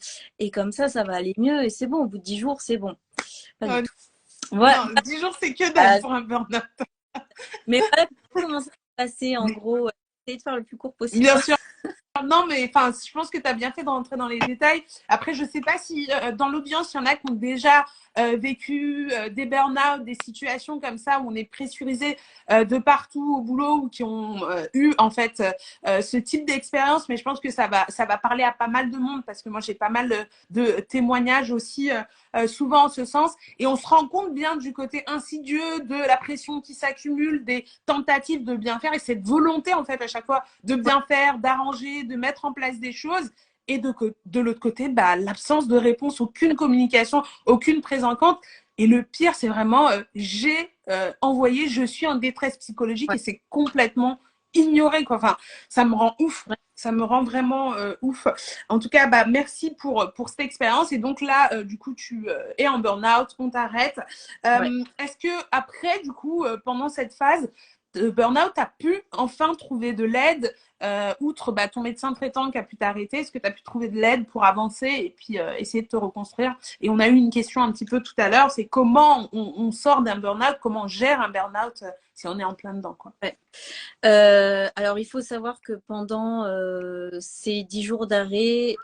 Speaker 2: comme ça va aller mieux. Et c'est bon, au bout de 10 jours, c'est bon. Pas du tout.
Speaker 1: Ouais. Non, 10 jours, c'est que dalle pour un burn-out.
Speaker 2: Mais voilà comment ça s'est passé, en gros. Essayer de faire le plus court possible.
Speaker 1: Bien sûr. Non, mais enfin, je pense que tu as bien fait de rentrer dans les détails. Après, je sais pas si dans l'audience, il y en a qui ont déjà vécu des burn-out, des situations comme ça où on est pressurisé de partout au boulot ou qui ont eu en fait ce type d'expérience. Mais je pense que ça va parler à pas mal de monde parce que moi, j'ai pas mal de témoignages aussi souvent en ce sens. Et on se rend compte bien du côté insidieux de la pression qui s'accumule, des tentatives de bien faire et cette volonté en fait à chaque fois de bien faire, d'arranger, de mettre en place des choses. Et de l'autre côté, bah, l'absence de réponse, aucune communication, aucune prise en compte. Et le pire, c'est vraiment, j'ai envoyé, je suis en détresse psychologique et c'est complètement ignoré, quoi. Enfin, ça me rend ouf. Ça me rend vraiment ouf. En tout cas, bah, merci pour cette expérience. Et donc là, du coup, tu es en burn-out, on t'arrête. Est-ce que après, du coup, pendant cette phase de burn-out, tu as pu enfin trouver de l'aide outre ton médecin traitant qui a pu t'arrêter, est-ce que tu as pu trouver de l'aide pour avancer et puis essayer de te reconstruire? Et on a eu une question un petit peu tout à l'heure, c'est comment on sort d'un burn-out, comment on gère un burn-out si on est en plein dedans, quoi.
Speaker 2: Alors, il faut savoir que pendant ces 10 jours d'arrêt,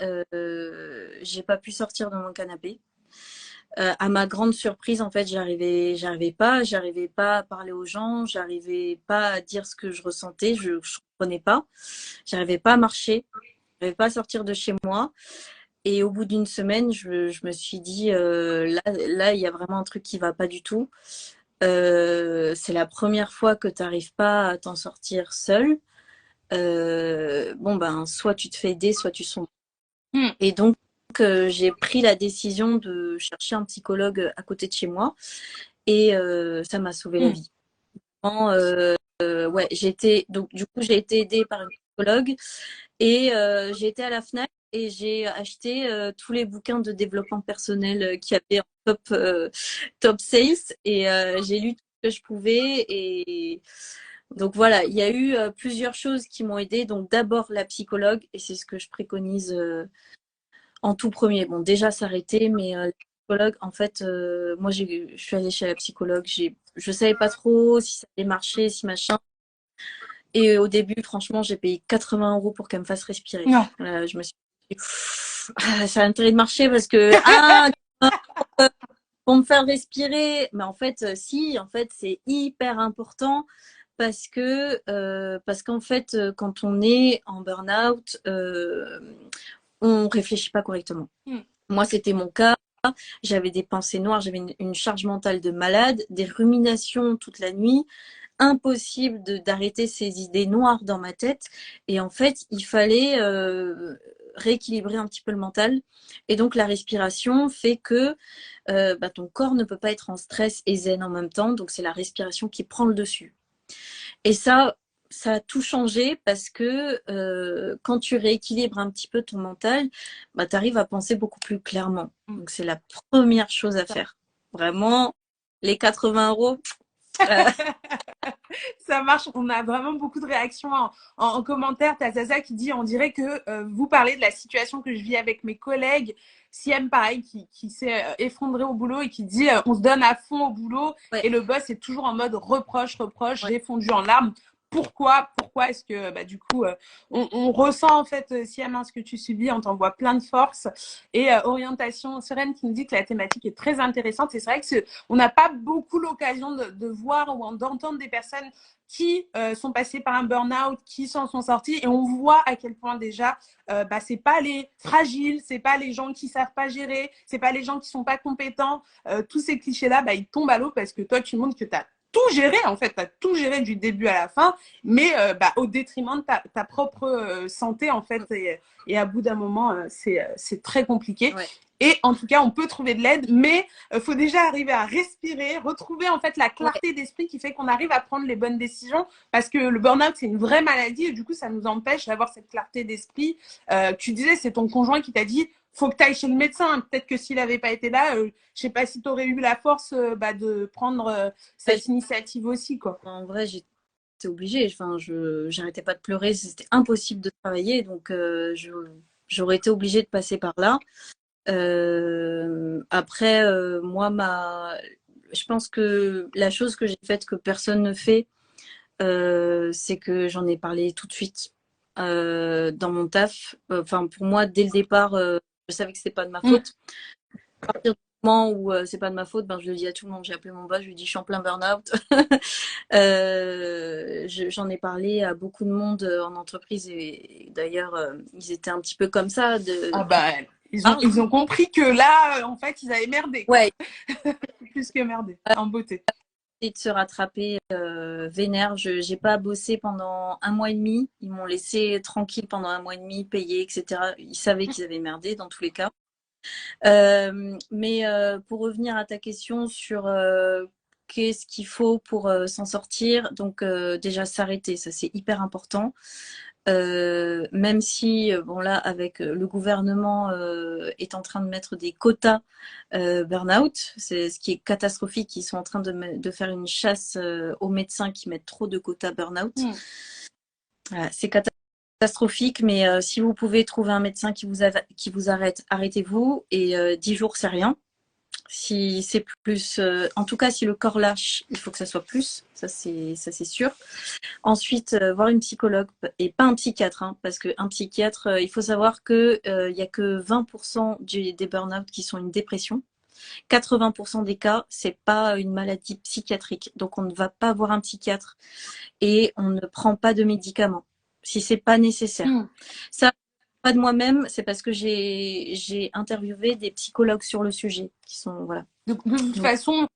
Speaker 2: j'ai pas pu sortir de mon canapé. À ma grande surprise, en fait, j'arrivais pas à parler aux gens, j'arrivais pas à dire ce que je ressentais, je comprenais pas, j'arrivais pas à marcher, j'arrivais pas à sortir de chez moi. Et au bout d'une semaine, je me suis dit, là, il y a vraiment un truc qui va pas du tout. C'est la première fois que tu n'arrives pas à t'en sortir seule. Soit tu te fais aider, soit tu sombres. Et donc, j'ai pris la décision de chercher un psychologue à côté de chez moi et ça m'a sauvé la vie. Ouais, j'ai été aidée par une psychologue Et j'ai été à la Fnac et j'ai acheté tous les bouquins de développement personnel qu'il y avait en top sales. Et j'ai lu tout ce que je pouvais. Et donc voilà, il y a eu plusieurs choses qui m'ont aidé. Donc d'abord la psychologue, et c'est ce que je préconise en tout premier. Bon, déjà s'arrêter, mais la psychologue, en fait, moi je suis allée chez la psychologue. Je savais pas trop si ça allait marcher, si machin. Et au début, franchement, j'ai payé 80 € pour qu'elle me fasse respirer.
Speaker 1: Non.
Speaker 2: Je me suis dit, ça a intérêt de marcher parce que, pour me faire respirer. Mais en fait, si, en fait, c'est hyper important parce qu'en fait, quand on est en burn-out, on réfléchit pas correctement.
Speaker 1: Mm.
Speaker 2: Moi, c'était mon cas. J'avais des pensées noires, j'avais une charge mentale de malade, des ruminations toute la nuit. Impossible d'arrêter ces idées noires dans ma tête. Et en fait, il fallait rééquilibrer un petit peu le mental. Et donc, la respiration fait que ton corps ne peut pas être en stress et zen en même temps. Donc, c'est la respiration qui prend le dessus. Et ça a tout changé parce que quand tu rééquilibres un petit peu ton mental, tu arrives à penser beaucoup plus clairement. Donc, c'est la première chose à faire. Vraiment, les 80 €.
Speaker 1: Ça marche. On a vraiment beaucoup de réactions en commentaire. T'as Zaza qui dit, on dirait que vous parlez de la situation que je vis avec mes collègues. Siem, pareil, qui s'est effondré au boulot et qui dit, on se donne à fond au boulot.
Speaker 2: Ouais.
Speaker 1: Et le boss est toujours en mode reproche. Ouais. J'ai fondu en larmes. Pourquoi est-ce que du coup on ressent en fait Siem ce que tu subis, on t'envoie plein de force. Et orientation sereine qui nous dit que la thématique est très intéressante. Et c'est vrai que on n'a pas beaucoup l'occasion de voir ou d'entendre des personnes qui sont passées par un burn-out, qui s'en sont sortis, et on voit à quel point déjà c'est pas les fragiles, c'est pas les gens qui savent pas gérer, c'est pas les gens qui sont pas compétents, tous ces clichés là ils tombent à l'eau parce que toi tu montres que tu as tout géré, en fait, tu as tout géré du début à la fin, mais au détriment de ta propre santé, en fait, et à bout d'un moment, c'est très compliqué.
Speaker 2: Ouais.
Speaker 1: Et en tout cas, on peut trouver de l'aide, mais il faut déjà arriver à respirer, retrouver en fait la clarté d'esprit qui fait qu'on arrive à prendre les bonnes décisions, parce que le burn-out, c'est une vraie maladie, et du coup, ça nous empêche d'avoir cette clarté d'esprit. Tu disais, c'est ton conjoint qui t'a dit, faut que tu ailles chez le médecin. Peut-être que s'il n'avait pas été là, je sais pas si tu aurais eu la force de prendre cette initiative aussi, quoi.
Speaker 2: En vrai, j'étais obligée. Enfin, j'arrêtais pas de pleurer. C'était impossible de travailler. Donc, j'aurais été obligée de passer par là. Après, moi, je pense que la chose que j'ai faite que personne ne fait, c'est que j'en ai parlé tout de suite dans mon taf. Enfin, pour moi, dès le départ, je savais que c'était pas de ma faute. À partir du moment où c'est pas de ma faute, je le dis à tout le monde. J'ai appelé mon boss, je lui ai dit je suis en plein burn-out. J'en ai parlé à beaucoup de monde en entreprise et d'ailleurs ils étaient un petit peu comme ça.
Speaker 1: Ils ont compris que là, en fait, ils avaient merdé.
Speaker 2: Ouais.
Speaker 1: Plus que merdé, en beauté.
Speaker 2: De se rattraper vénère. Je n'ai pas bossé pendant 1 mois et demi. Ils m'ont laissé tranquille pendant 1 mois et demi, payé, etc. Ils savaient qu'ils avaient merdé dans tous les cas. Mais pour revenir à ta question sur qu'est-ce qu'il faut pour s'en sortir, donc déjà s'arrêter, ça c'est hyper important. Même si, bon là, avec le gouvernement est en train de mettre des quotas burn-out, c'est ce qui est catastrophique. Ils sont en train de faire une chasse aux médecins qui mettent trop de quotas burn-out. Voilà, c'est catastrophique, mais si vous pouvez trouver un médecin qui vous arrête, arrêtez-vous. Et 10 jours, c'est rien. Si c'est plus, en tout cas, si le corps lâche, il faut que ça soit plus. Ça c'est sûr. Ensuite, voir une psychologue et pas un psychiatre, hein, parce qu'un psychiatre, il faut savoir que il y a que 20% des burn-out qui sont une dépression. 80% des cas, c'est pas une maladie psychiatrique. Donc, on ne va pas voir un psychiatre et on ne prend pas de médicaments si c'est pas nécessaire. Ça, pas de moi-même, c'est parce que j'ai interviewé des psychologues sur le sujet qui sont voilà.
Speaker 1: Donc, de toute façon,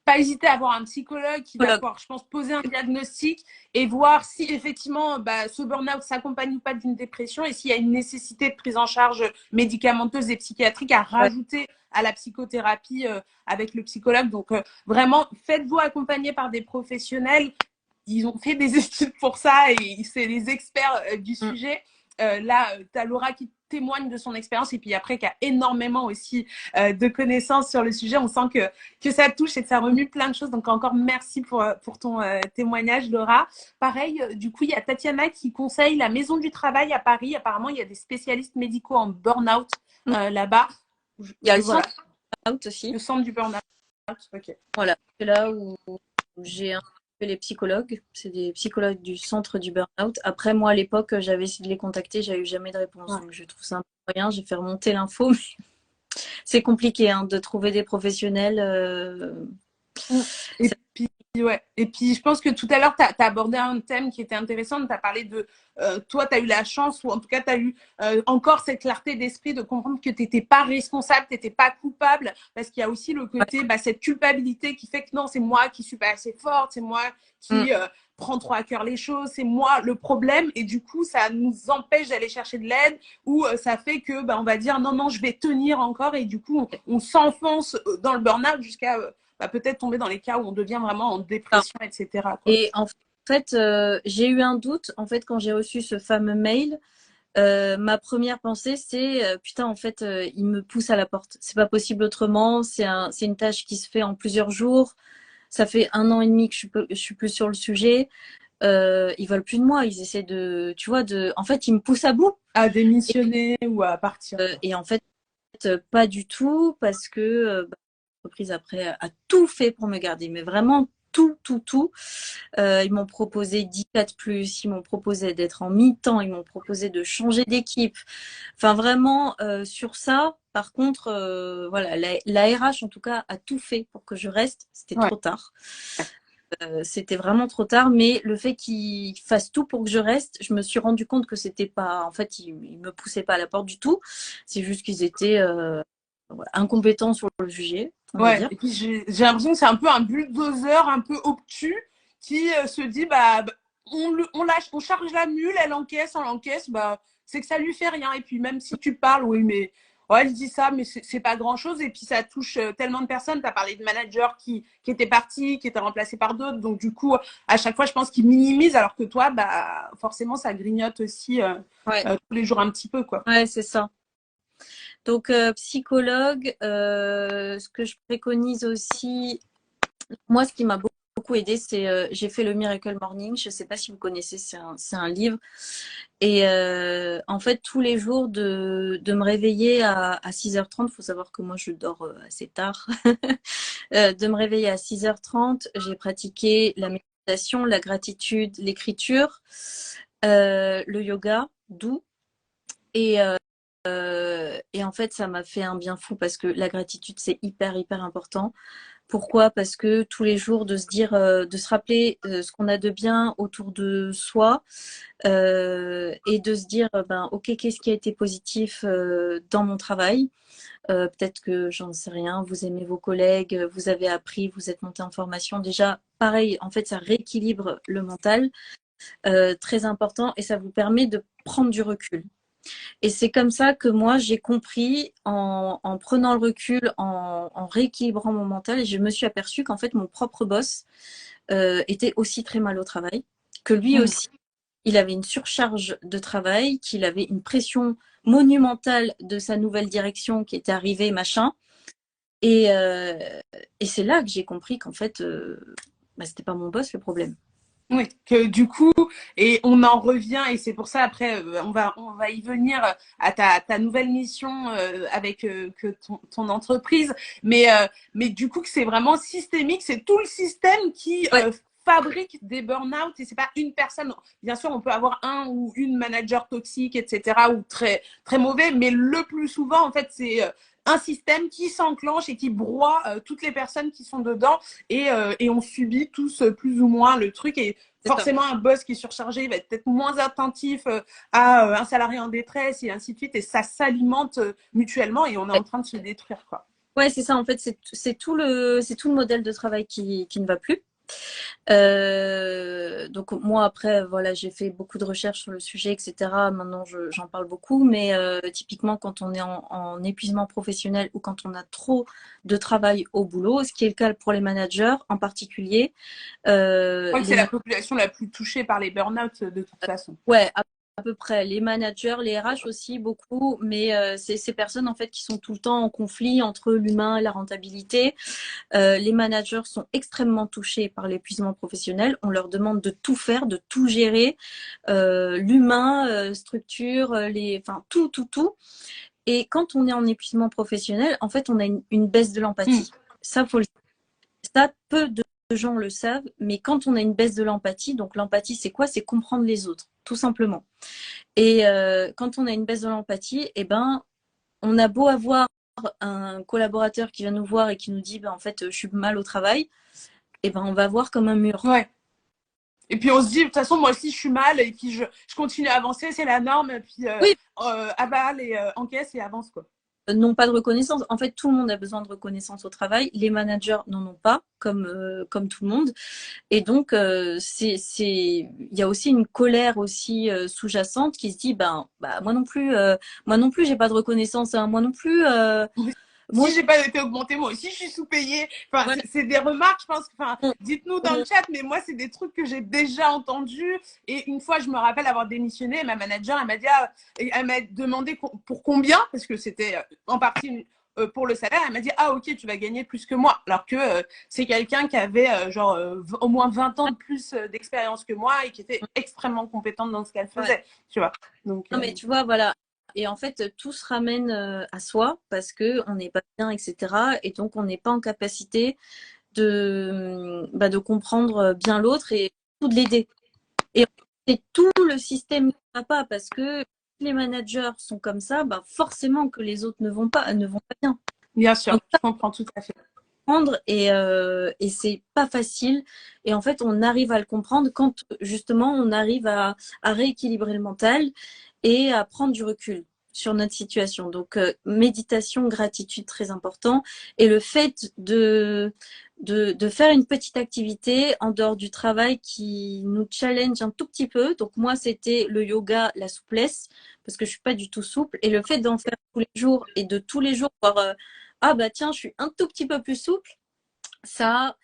Speaker 1: pas hésiter à avoir un psychologue qui va pouvoir, je pense, poser un diagnostic et voir si effectivement ce burn-out s'accompagne ou pas d'une dépression et s'il y a une nécessité de prise en charge médicamenteuse et psychiatrique à rajouter à la psychothérapie avec le psychologue. Donc vraiment, faites-vous accompagner par des professionnels. Ils ont fait des études pour ça et c'est les experts du sujet. là, tu as Laura qui témoigne de son expérience et puis après qui a énormément aussi de connaissances sur le sujet. On sent que ça touche et que ça remue plein de choses. Donc encore merci pour ton témoignage, Laura. Pareil, du coup, il y a Tatiana qui conseille la Maison du Travail à Paris. Apparemment, il y a des spécialistes médicaux en burn-out là-bas.
Speaker 2: Il y a le
Speaker 1: voilà.
Speaker 2: centre du burn-out aussi.
Speaker 1: Le centre du burn-out. Okay.
Speaker 2: Voilà, c'est là où j'ai un peu les psychologues. C'est des psychologues du centre du burn-out. Après, moi, à l'époque, j'avais essayé de les contacter. J'ai eu jamais de réponse.
Speaker 1: Ouais.
Speaker 2: Donc, je trouve ça un peu rien. J'ai fait remonter l'info. Mais c'est compliqué de trouver des professionnels.
Speaker 1: Et puis, ouais. Et puis, je pense que tout à l'heure, tu as abordé un thème qui était intéressant. Tu as parlé de toi, tu as eu la chance, ou en tout cas, tu as eu encore cette clarté d'esprit de comprendre que tu n'étais pas responsable, tu n'étais pas coupable, parce qu'il y a aussi le côté, cette culpabilité qui fait que non, c'est moi qui suis pas assez forte, c'est moi qui prends trop à cœur les choses, c'est moi le problème. Et du coup, ça nous empêche d'aller chercher de l'aide, ou ça fait que, on va dire, non, je vais tenir encore. Et du coup, on s'enfonce dans le burn-out jusqu'à peut-être tomber dans les cas où on devient vraiment en dépression, etc. Quoi.
Speaker 2: Et en fait, j'ai eu un doute. En fait, quand j'ai reçu ce fameux mail, ma première pensée, c'est putain, en fait, il me pousse à la porte. C'est pas possible autrement. C'est une tâche qui se fait en plusieurs jours. Ça fait 1 an et demi que je suis plus sur le sujet. Ils veulent plus de moi. Ils essaient en fait, ils me poussent à bout.
Speaker 1: À démissionner ou à partir.
Speaker 2: Et en fait, pas du tout, parce que l'entreprise après a tout fait pour me garder, mais vraiment tout. Ils m'ont proposé 10 cas de plus, ils m'ont proposé d'être en mi-temps, ils m'ont proposé de changer d'équipe. Enfin, vraiment, sur ça, par contre, voilà, la RH, en tout cas, a tout fait pour que je reste. C'était trop tard. C'était vraiment trop tard, mais le fait qu'ils fassent tout pour que je reste, je me suis rendu compte que c'était pas, en fait, ils me poussaient pas à la porte du tout. C'est juste qu'ils étaient incompétents sur le sujet. On va dire.
Speaker 1: Et puis j'ai l'impression que c'est un peu un bulldozer un peu obtus qui se dit on charge la mule, elle encaisse, c'est que ça lui fait rien. Et puis même si tu parles, oui, mais elle dit ça, mais c'est pas grand chose. Et puis ça touche tellement de personnes. Tu as parlé de managers qui étaient partis, qui étaient remplacés par d'autres. Donc du coup, à chaque fois, je pense qu'ils minimisent, alors que toi, forcément, ça grignote aussi tous les jours un petit peu, quoi.
Speaker 2: Ouais, c'est ça. Donc, psychologue, ce que je préconise aussi, moi, ce qui m'a beaucoup aidé, c'est j'ai fait le Miracle Morning. Je ne sais pas si vous connaissez, c'est un livre. Et en fait, tous les jours, de me réveiller à 6h30, il faut savoir que moi, je dors assez tard, de me réveiller à 6h30, j'ai pratiqué la méditation, la gratitude, l'écriture, le yoga doux. Et en fait, ça m'a fait un bien fou parce que la gratitude, c'est hyper important. Pourquoi? Parce que tous les jours, de se dire, de se rappeler ce qu'on a de bien autour de soi et de se dire, ok, qu'est-ce qui a été positif dans mon travail? Peut-être que, j'en sais rien, vous aimez vos collègues, vous avez appris, vous êtes monté en formation. Déjà, pareil, en fait, ça rééquilibre le mental, très important, et ça vous permet de prendre du recul. Et c'est comme ça que moi, j'ai compris en prenant le recul, en rééquilibrant mon mental, et je me suis aperçue qu'en fait, mon propre boss était aussi très mal au travail, que lui aussi, il avait une surcharge de travail, qu'il avait une pression monumentale de sa nouvelle direction qui était arrivée, machin. Et c'est là que j'ai compris qu'en fait, c'était pas mon boss le problème.
Speaker 1: Oui, que du coup, et on en revient, et c'est pour ça après, on va y venir à ta nouvelle mission avec que ton entreprise, mais du coup que c'est vraiment systémique, c'est tout le système qui fabrique des burn-out, et c'est pas une personne. Bien sûr, on peut avoir un ou une manager toxique, etc., ou très très mauvais, mais le plus souvent, en fait, c'est un système qui s'enclenche et qui broie toutes les personnes qui sont dedans, et on subit tous plus ou moins le truc. Et forcément, un boss qui est surchargé va être peut-être moins attentif à un salarié en détresse, et ainsi de suite, et ça s'alimente mutuellement, et on est en train de se détruire, quoi.
Speaker 2: Ouais, c'est ça. En fait, c'est tout le modèle de travail qui ne va plus. Donc moi après voilà, j'ai fait beaucoup de recherches sur le sujet, etc. Maintenant j'en parle beaucoup, mais typiquement quand on est en épuisement professionnel ou quand on a trop de travail au boulot, ce qui est le cas pour les managers en particulier.
Speaker 1: Je crois que c'est la population la plus touchée par les burn-out de toute façon.
Speaker 2: Ouais, à peu près. Les managers, les RH aussi, beaucoup, mais c'est ces personnes en fait qui sont tout le temps en conflit entre l'humain et la rentabilité. Les managers sont extrêmement touchés par l'épuisement professionnel. On leur demande de tout faire, de tout gérer, l'humain, structure, enfin tout, tout, tout. Et quand on est en épuisement professionnel, en fait, on a une baisse de l'empathie. Ça, ça, peu de gens le savent, mais quand on a une baisse de l'empathie, donc l'empathie, c'est quoi? C'est comprendre les autres, tout simplement. Et quand on a une baisse de l'empathie, eh ben, on a beau avoir un collaborateur qui vient nous voir et qui nous dit, ben, en fait, je suis mal au travail, eh ben, on va voir comme un mur.
Speaker 1: Ouais. Et puis on se dit, de toute façon, moi aussi, je suis mal, et puis je continue à avancer, c'est la norme, et puis
Speaker 2: oui.
Speaker 1: avale et encaisse et avance, quoi.
Speaker 2: N'ont pas de reconnaissance. En fait, tout le monde a besoin de reconnaissance au travail. Les managers n'en ont pas, comme tout le monde. Et donc, il y a aussi une colère aussi sous-jacente qui se dit, moi non plus, j'ai pas de reconnaissance. Hein. Moi non plus.
Speaker 1: Si j'ai pas été augmentée, moi aussi je suis sous-payée. Enfin, ouais. C'est des remarques, je pense. Enfin, dites-nous dans le chat, mais moi c'est des trucs que j'ai déjà entendus. Et une fois, je me rappelle avoir démissionné, ma manager, elle m'a demandé pour combien, parce que c'était en partie pour le salaire. Elle m'a dit, ah ok, tu vas gagner plus que moi. Alors que c'est quelqu'un qui avait au moins 20 ans de plus d'expérience que moi et qui était extrêmement compétente dans ce qu'elle faisait. Ouais. Tu vois. Donc,
Speaker 2: non, mais tu vois, voilà. Et en fait, tout se ramène à soi parce qu'on n'est pas bien, etc. Et donc, on n'est pas en capacité de comprendre bien l'autre et de l'aider. Et c'est tout le système qui ne va pas parce que les managers sont comme ça, forcément que les autres ne vont pas bien.
Speaker 1: Bien sûr, donc, je comprends tout à fait.
Speaker 2: Et c'est pas facile. Et en fait, on arrive à le comprendre quand justement on arrive à rééquilibrer le mental et à prendre du recul sur notre situation. Donc, méditation, gratitude, très important. Et le fait de faire une petite activité en dehors du travail qui nous challenge un tout petit peu. Donc, moi, c'était le yoga, la souplesse, parce que je suis pas du tout souple. Et le fait d'en faire tous les jours et de tous les jours voir ah bah tiens, je suis un tout petit peu plus souple, ça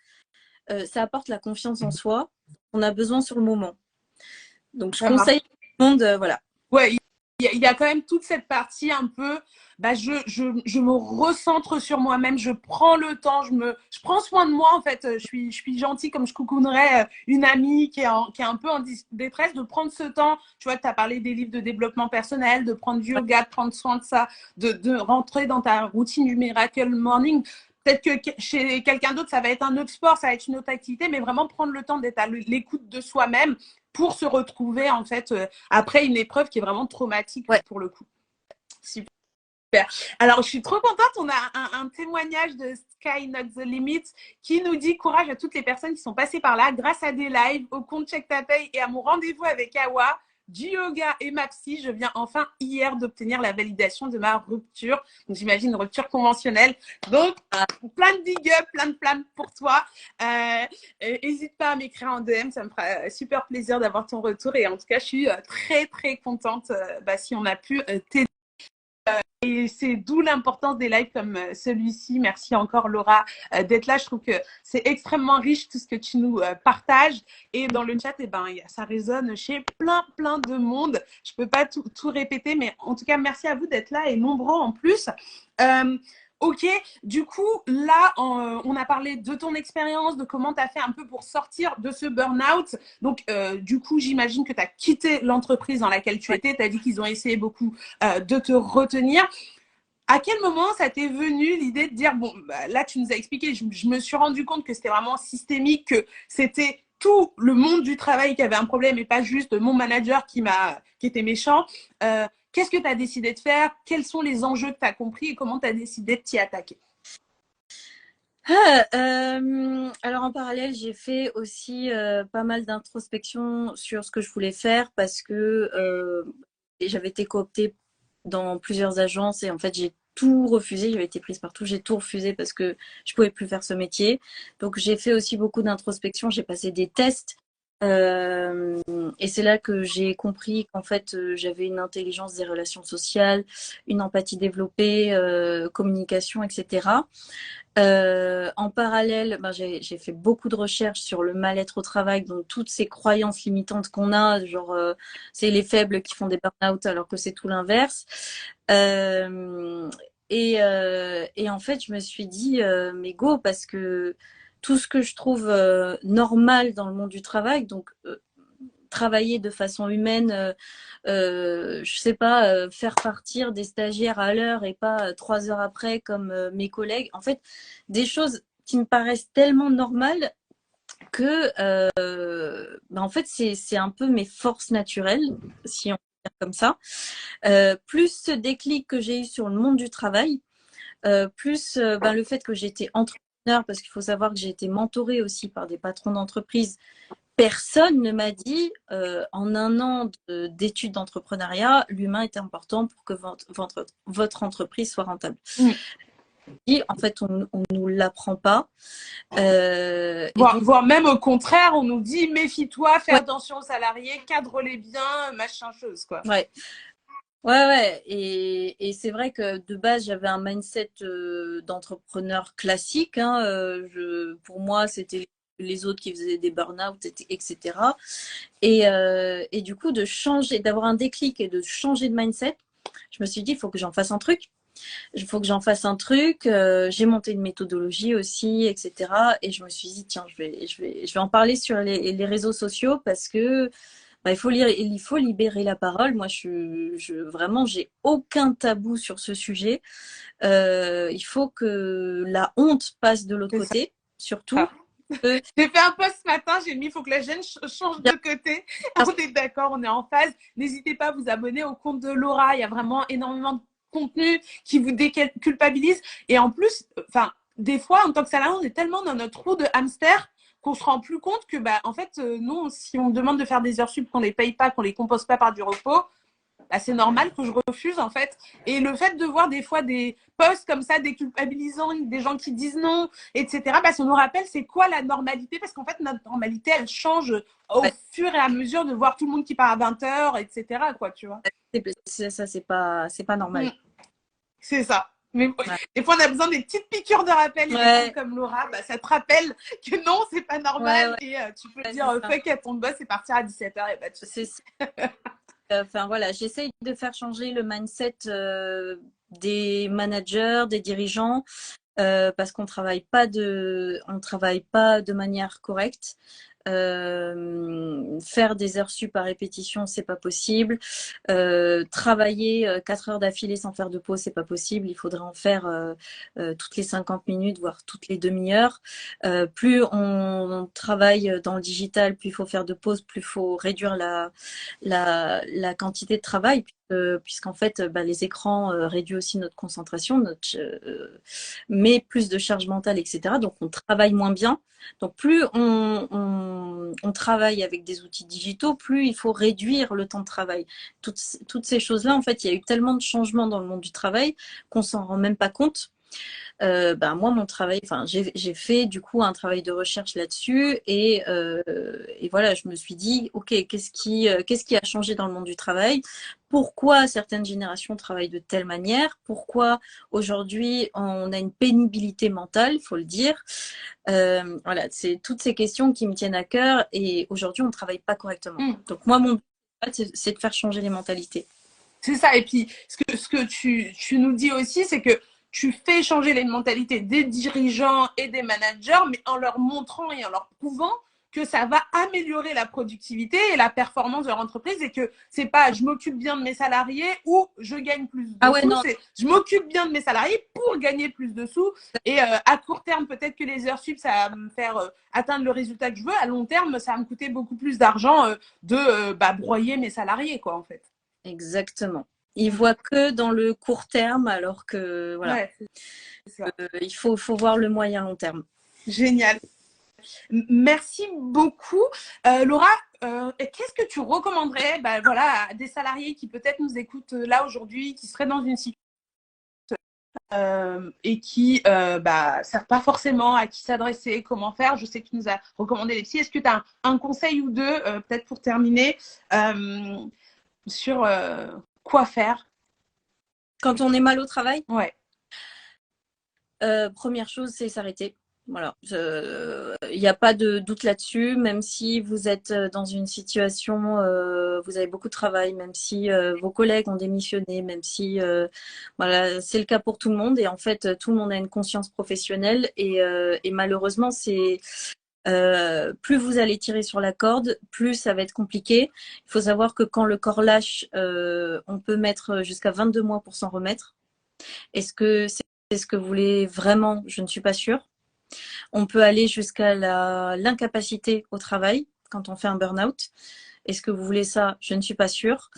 Speaker 2: apporte la confiance en soi qu'on a besoin sur le moment. Donc, je conseille tout le monde, voilà.
Speaker 1: Ouais, il y a quand même toute cette partie un peu, je me recentre sur moi-même, je prends le temps, je prends soin de moi en fait, je suis gentille comme je coucounerais une amie qui est un peu en détresse, de prendre ce temps. Tu vois, tu as parlé des livres de développement personnel, de prendre du yoga, de prendre soin de ça, de rentrer dans ta routine du Miracle Morning. Peut-être que chez quelqu'un d'autre, ça va être un autre sport, ça va être une autre activité, mais vraiment prendre le temps d'être à l'écoute de soi-même pour se retrouver en fait après une épreuve qui est vraiment traumatique pour le coup. Super. Alors, je suis trop contente. On a un témoignage de Sky Not the Limit qui nous dit courage à toutes les personnes qui sont passées par là grâce à des lives, au compte Check Ta Paye et à mon rendez-vous avec Awa, du yoga et ma psy. Je viens enfin hier d'obtenir la validation de ma rupture. J'imagine une rupture conventionnelle. Donc, plein de big up, plein de flammes pour toi. N'hésite pas à m'écrire en DM. Ça me fera super plaisir d'avoir ton retour. Et en tout cas, je suis très, très contente si on a pu t'aider. Et c'est d'où l'importance des lives comme celui-ci. Merci encore Laura d'être là. Je trouve que c'est extrêmement riche tout ce que tu nous partages. Et dans le chat, ça résonne chez plein de monde. Je peux pas tout répéter, mais en tout cas, merci à vous d'être là et nombreux en plus. Ok, du coup, là, on a parlé de ton expérience, de comment tu as fait un peu pour sortir de ce burn-out. Donc, du coup, j'imagine que tu as quitté l'entreprise dans laquelle tu étais. Tu as dit qu'ils ont essayé beaucoup de te retenir. À quel moment ça t'est venu l'idée de dire, bon, là, tu nous as expliqué, je me suis rendu compte que c'était vraiment systémique, que c'était tout le monde du travail qui avait un problème et pas juste mon manager qui était méchant. Qu'est-ce que tu as décidé de faire? Quels sont les enjeux que tu as compris et comment tu as décidé de t'y attaquer?
Speaker 2: Alors en parallèle, j'ai fait aussi pas mal d'introspection sur ce que je voulais faire parce que j'avais été cooptée dans plusieurs agences et en fait j'ai tout refusé, j'avais été prise partout, j'ai tout refusé parce que je pouvais plus faire ce métier. Donc j'ai fait aussi beaucoup d'introspection, j'ai passé des tests. Et c'est là que j'ai compris qu'en fait j'avais une intelligence des relations sociales, une empathie développée, communication, etc. En parallèle, ben, j'ai fait beaucoup de recherches sur le mal-être au travail, donc toutes ces croyances limitantes qu'on a, genre c'est les faibles qui font des burn-out alors que c'est tout l'inverse. Euh, et en fait, je me suis dit, mais go, parce que tout ce que je trouve normal dans le monde du travail, donc travailler de façon humaine, je sais pas, faire partir des stagiaires à l'heure et pas 3 heures après comme mes collègues. En fait, des choses qui me paraissent tellement normales que, ben en fait, c'est un peu mes forces naturelles, si on peut dire comme ça. Plus ce déclic que j'ai eu sur le monde du travail, plus ben, le fait que j'étais entrepreneur, parce qu'il faut savoir que j'ai été mentorée aussi par des patrons d'entreprise. Personne ne m'a dit, en un an d'études d'entrepreneuriat, l'humain est important pour que votre entreprise soit rentable. Et en fait, on ne nous l'apprend pas.
Speaker 1: Voire même au contraire, on nous dit méfie-toi, fais attention aux salariés, cadre-les bien, machin chose, quoi.
Speaker 2: Ouais. Ouais. Et c'est vrai que de base, j'avais un mindset d'entrepreneur classique. Hein. Pour moi, c'était les autres qui faisaient des burn-out, etc. Et du coup, d'avoir un déclic et de changer de mindset, je me suis dit, il faut que j'en fasse un truc. Il faut que j'en fasse un truc. J'ai monté une méthodologie aussi, etc. Et je me suis dit, tiens, je vais en parler sur les réseaux sociaux parce que bah, il faut libérer la parole. Moi, vraiment, j'ai aucun tabou sur ce sujet. Il faut que la honte passe de l'autre côté, surtout.
Speaker 1: J'ai fait un post ce matin, j'ai mis il faut que la gêne change de côté. On est d'accord, on est en phase. N'hésitez pas à vous abonner au compte de Laura. Il y a vraiment énormément de contenu qui vous déculpabilise. Et en plus, enfin, des fois, en tant que salarié, on est tellement dans notre roue de hamster qu'on se rend plus compte que, bah, en fait, nous, si on demande de faire des heures sup, qu'on les paye pas, qu'on les compose pas par du repos, bah, c'est normal que je refuse en fait. Et le fait de voir des fois des posts comme ça déculpabilisants, des gens qui disent non, etc., bah, ça nous rappelle c'est quoi la normalité, parce qu'en fait notre normalité elle change au fur et à mesure de voir tout le monde qui part à 20h, etc., quoi, tu vois.
Speaker 2: Ça, c'est pas normal.
Speaker 1: C'est ça. Mais des fois, on a besoin des petites piqûres de rappel. Et des gens comme Laura, bah, ça te rappelle que non, c'est pas normal. Et tu peux dire fuck à ton boss et partir à 17h. Et bah,
Speaker 2: c'est ça. Enfin voilà, j'essaye de faire changer le mindset des managers, des dirigeants, parce qu'on travaille pas de manière correcte. Faire des heures sup à répétition, c'est pas possible. Travailler 4 heures d'affilée sans faire de pause, c'est pas possible. Il faudrait en faire toutes les 50 minutes, voire toutes les demi-heures. Plus on travaille dans le digital, plus il faut faire de pause, plus il faut réduire la quantité de travail, puisqu'en fait, bah, les écrans réduisent aussi notre concentration, met plus de charge mentale, etc. Donc, on travaille moins bien. Donc, plus on travaille avec des outils digitaux, plus il faut réduire le temps de travail. Toutes ces choses-là, en fait, il y a eu tellement de changements dans le monde du travail qu'on s'en rend même pas compte. Moi, mon travail, enfin, j'ai fait du coup un travail de recherche là-dessus et voilà, je me suis dit, ok, qu'est-ce qui a changé dans le monde du travail? Pourquoi certaines générations travaillent de telle manière? Pourquoi aujourd'hui on a une pénibilité mentale, il faut le dire. Voilà, c'est toutes ces questions qui me tiennent à cœur et aujourd'hui on ne travaille pas correctement. Donc moi, mon but, c'est de faire changer les mentalités.
Speaker 1: C'est ça. Et puis, ce que tu nous dis aussi, c'est que tu fais changer les mentalités des dirigeants et des managers, mais en leur montrant et en leur prouvant que ça va améliorer la productivité et la performance de leur entreprise et que c'est pas je m'occupe bien de mes salariés ou je gagne plus de sous, c'est je m'occupe bien de mes salariés pour gagner plus de sous et à court terme peut-être que les heures sup ça va me faire atteindre le résultat que je veux, à long terme ça va me coûter beaucoup plus d'argent de broyer mes salariés quoi en fait.
Speaker 2: Exactement. Ils voient que dans le court terme, alors que voilà, il faut voir le moyen long terme.
Speaker 1: Génial. Merci beaucoup. Laura, qu'est-ce que tu recommanderais à des salariés qui peut-être nous écoutent là aujourd'hui, qui seraient dans une situation et qui ne savent pas forcément à qui s'adresser, comment faire? Je sais que tu nous as recommandé les psys. Est-ce que tu as un conseil ou deux, peut-être pour terminer, sur quoi faire
Speaker 2: quand on est mal au travail?
Speaker 1: Ouais.
Speaker 2: Première chose, c'est s'arrêter. Voilà, il n'y a pas de doute là-dessus, même si vous êtes dans une situation, vous avez beaucoup de travail, même si vos collègues ont démissionné, même si voilà, c'est le cas pour tout le monde. Et en fait, tout le monde a une conscience professionnelle et malheureusement, c'est plus vous allez tirer sur la corde, plus ça va être compliqué. Il faut savoir que quand le corps lâche, on peut mettre jusqu'à 22 mois pour s'en remettre. Est-ce que c'est ce que vous voulez vraiment? Je ne suis pas sûre. On peut aller jusqu'à l'incapacité au travail quand on fait un burn-out. Est-ce que vous voulez ça? Je ne suis pas sûre.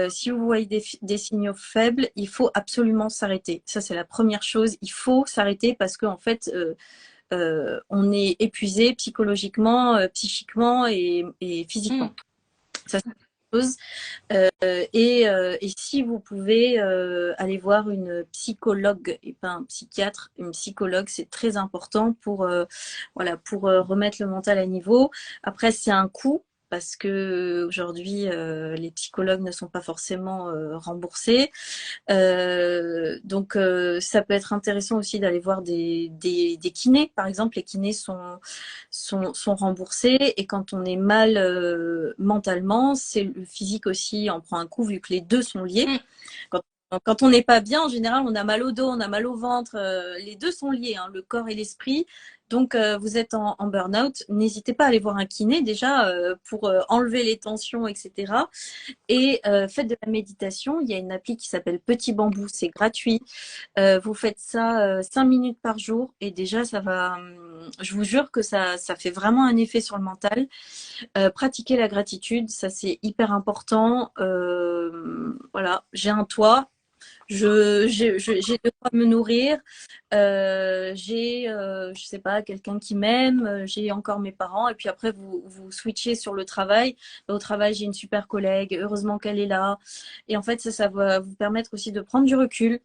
Speaker 2: Si vous voyez des signaux faibles, il faut absolument s'arrêter. Ça, c'est la première chose. Il faut s'arrêter parce qu'en fait, on est épuisé psychologiquement, psychiquement et physiquement. Ça, c'est une chose. Et si vous pouvez aller voir une psychologue et pas un psychiatre, une psychologue, c'est très important pour, voilà, pour remettre le mental à niveau. Après, c'est un coût parce que aujourd'hui, les psychologues ne sont pas forcément remboursés. Donc, ça peut être intéressant aussi d'aller voir des kinés. Par exemple, les kinés sont remboursés. Et quand on est mal mentalement, c'est le physique aussi en prend un coup vu que les deux sont liés. Quand on n'est pas bien, en général, on a mal au dos, on a mal au ventre. Les deux sont liés, hein, le corps et l'esprit. Donc, vous êtes en burn-out, n'hésitez pas à aller voir un kiné déjà pour enlever les tensions, etc. Et faites de la méditation. Il y a une appli qui s'appelle Petit Bambou, c'est gratuit. Vous faites ça 5 minutes par jour et déjà, ça va. Je vous jure que ça fait vraiment un effet sur le mental. Pratiquer la gratitude, ça c'est hyper important. Voilà, j'ai un toit. J'ai de quoi me nourrir, je sais pas, quelqu'un qui m'aime, j'ai encore mes parents, et puis après vous switchez sur le travail. Au travail, j'ai une super collègue, heureusement qu'elle est là. Et en fait, ça va vous permettre aussi de prendre du recul.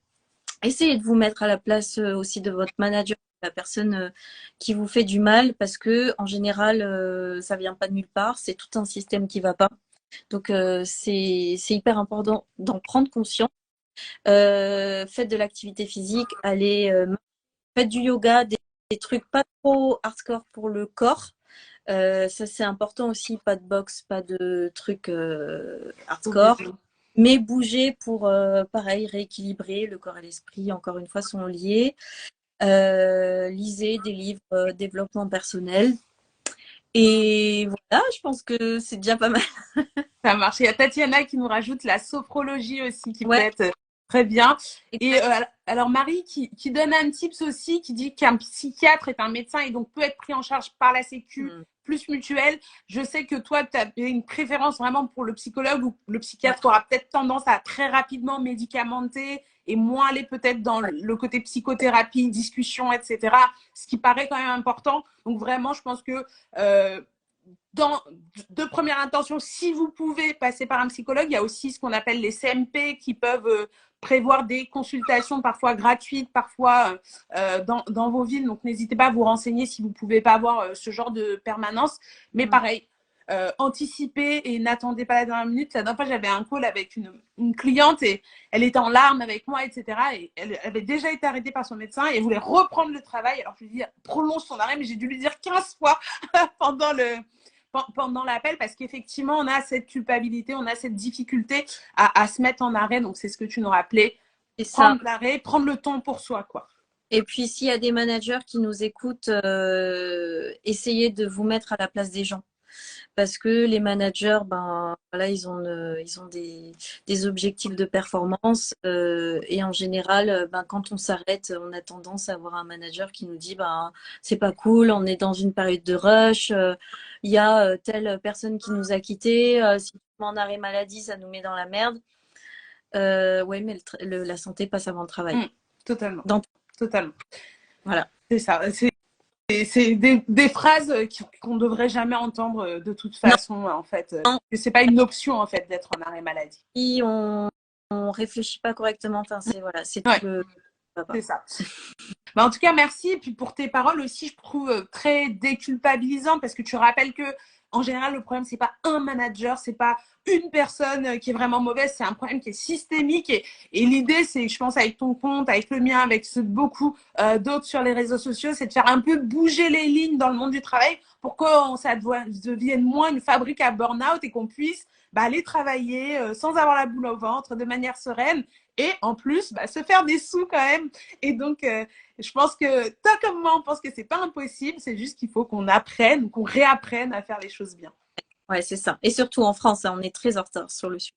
Speaker 2: Essayez de vous mettre à la place aussi de votre manager, la personne qui vous fait du mal, parce que en général, ça vient pas de nulle part, c'est tout un système qui va pas. Donc c'est hyper important d'en prendre conscience. Faites de l'activité physique, allez, faites du yoga, des trucs pas trop hardcore pour le corps. Ça, c'est important aussi, pas de boxe, pas de trucs hardcore. Mais bouger pour, pareil, rééquilibrer le corps et l'esprit, encore une fois, sont liés. Lisez des livres développement personnel. Et voilà, je pense que c'est déjà pas mal.
Speaker 1: Ça marche. Il y a Tatiana qui nous rajoute la sophrologie aussi, qui peut
Speaker 2: Ouais,
Speaker 1: être très bien. Et
Speaker 2: exact.
Speaker 1: alors Marie qui donne un tips aussi, qui dit qu'un psychiatre est un médecin et donc peut être pris en charge par la Sécu plus mutuelle. Je sais que toi, tu as une préférence vraiment pour le psychologue ou le psychiatre aura peut-être tendance à très rapidement médicamenter et moins aller peut-être dans le côté psychothérapie, discussion, etc. Ce qui paraît quand même important. Donc vraiment, je pense que de première intention, si vous pouvez passer par un psychologue, il y a aussi ce qu'on appelle les CMP qui peuvent prévoir des consultations parfois gratuites, parfois dans vos villes. Donc, n'hésitez pas à vous renseigner si vous ne pouvez pas avoir ce genre de permanence. Mais pareil, anticipez et n'attendez pas la dernière minute. La dernière fois, j'avais un call avec une cliente et elle était en larmes avec moi, etc. Et elle avait déjà été arrêtée par son médecin et elle voulait reprendre le travail. Alors, je lui ai dit, prolonge son arrêt, mais j'ai dû lui dire 15 fois pendant l'appel parce qu'effectivement, on a cette culpabilité, on a cette difficulté à se mettre en arrêt. Donc, c'est ce que tu nous rappelais. Prendre l'arrêt, prendre le temps pour soi, quoi.
Speaker 2: Et puis, s'il y a des managers qui nous écoutent, essayez de vous mettre à la place des gens. Parce que les managers, ben, voilà, ils ont des objectifs de performance. Et en général, ben, quand on s'arrête, on a tendance à avoir un manager qui nous dit, ben, c'est pas cool, on est dans une période de rush, il y a telle personne qui nous a quittés, si on est en arrêt maladie, ça nous met dans la merde. Ouais, mais la santé passe avant le travail.
Speaker 1: Totalement.
Speaker 2: Dans...
Speaker 1: Totalement.
Speaker 2: Voilà.
Speaker 1: C'est ça. C'est des phrases qu'on ne devrait jamais entendre de toute façon, non. En fait. Que c'est pas une option, en fait, d'être en arrêt maladie.
Speaker 2: Si on réfléchit pas correctement, enfin, c'est voilà, c'est tout le...
Speaker 1: C'est ça. Bah, en tout cas, merci. Et puis pour tes paroles aussi, je trouve très déculpabilisant parce que tu rappelles que en général, le problème, c'est pas un manager, c'est pas une personne qui est vraiment mauvaise, c'est un problème qui est systémique. Et l'idée, c'est, je pense, avec ton compte, avec le mien, avec ceux de beaucoup d'autres sur les réseaux sociaux, c'est de faire un peu bouger les lignes dans le monde du travail pour que ça devienne moins une fabrique à burn-out et qu'on puisse aller travailler sans avoir la boule au ventre, de manière sereine et en plus se faire des sous quand même. Et donc, je pense que toi comme moi, on pense que c'est pas impossible, c'est juste qu'il faut qu'on apprenne, qu'on réapprenne à faire les choses bien.
Speaker 2: Ouais, c'est ça. Et surtout en France, hein, on est très en retard sur le sujet.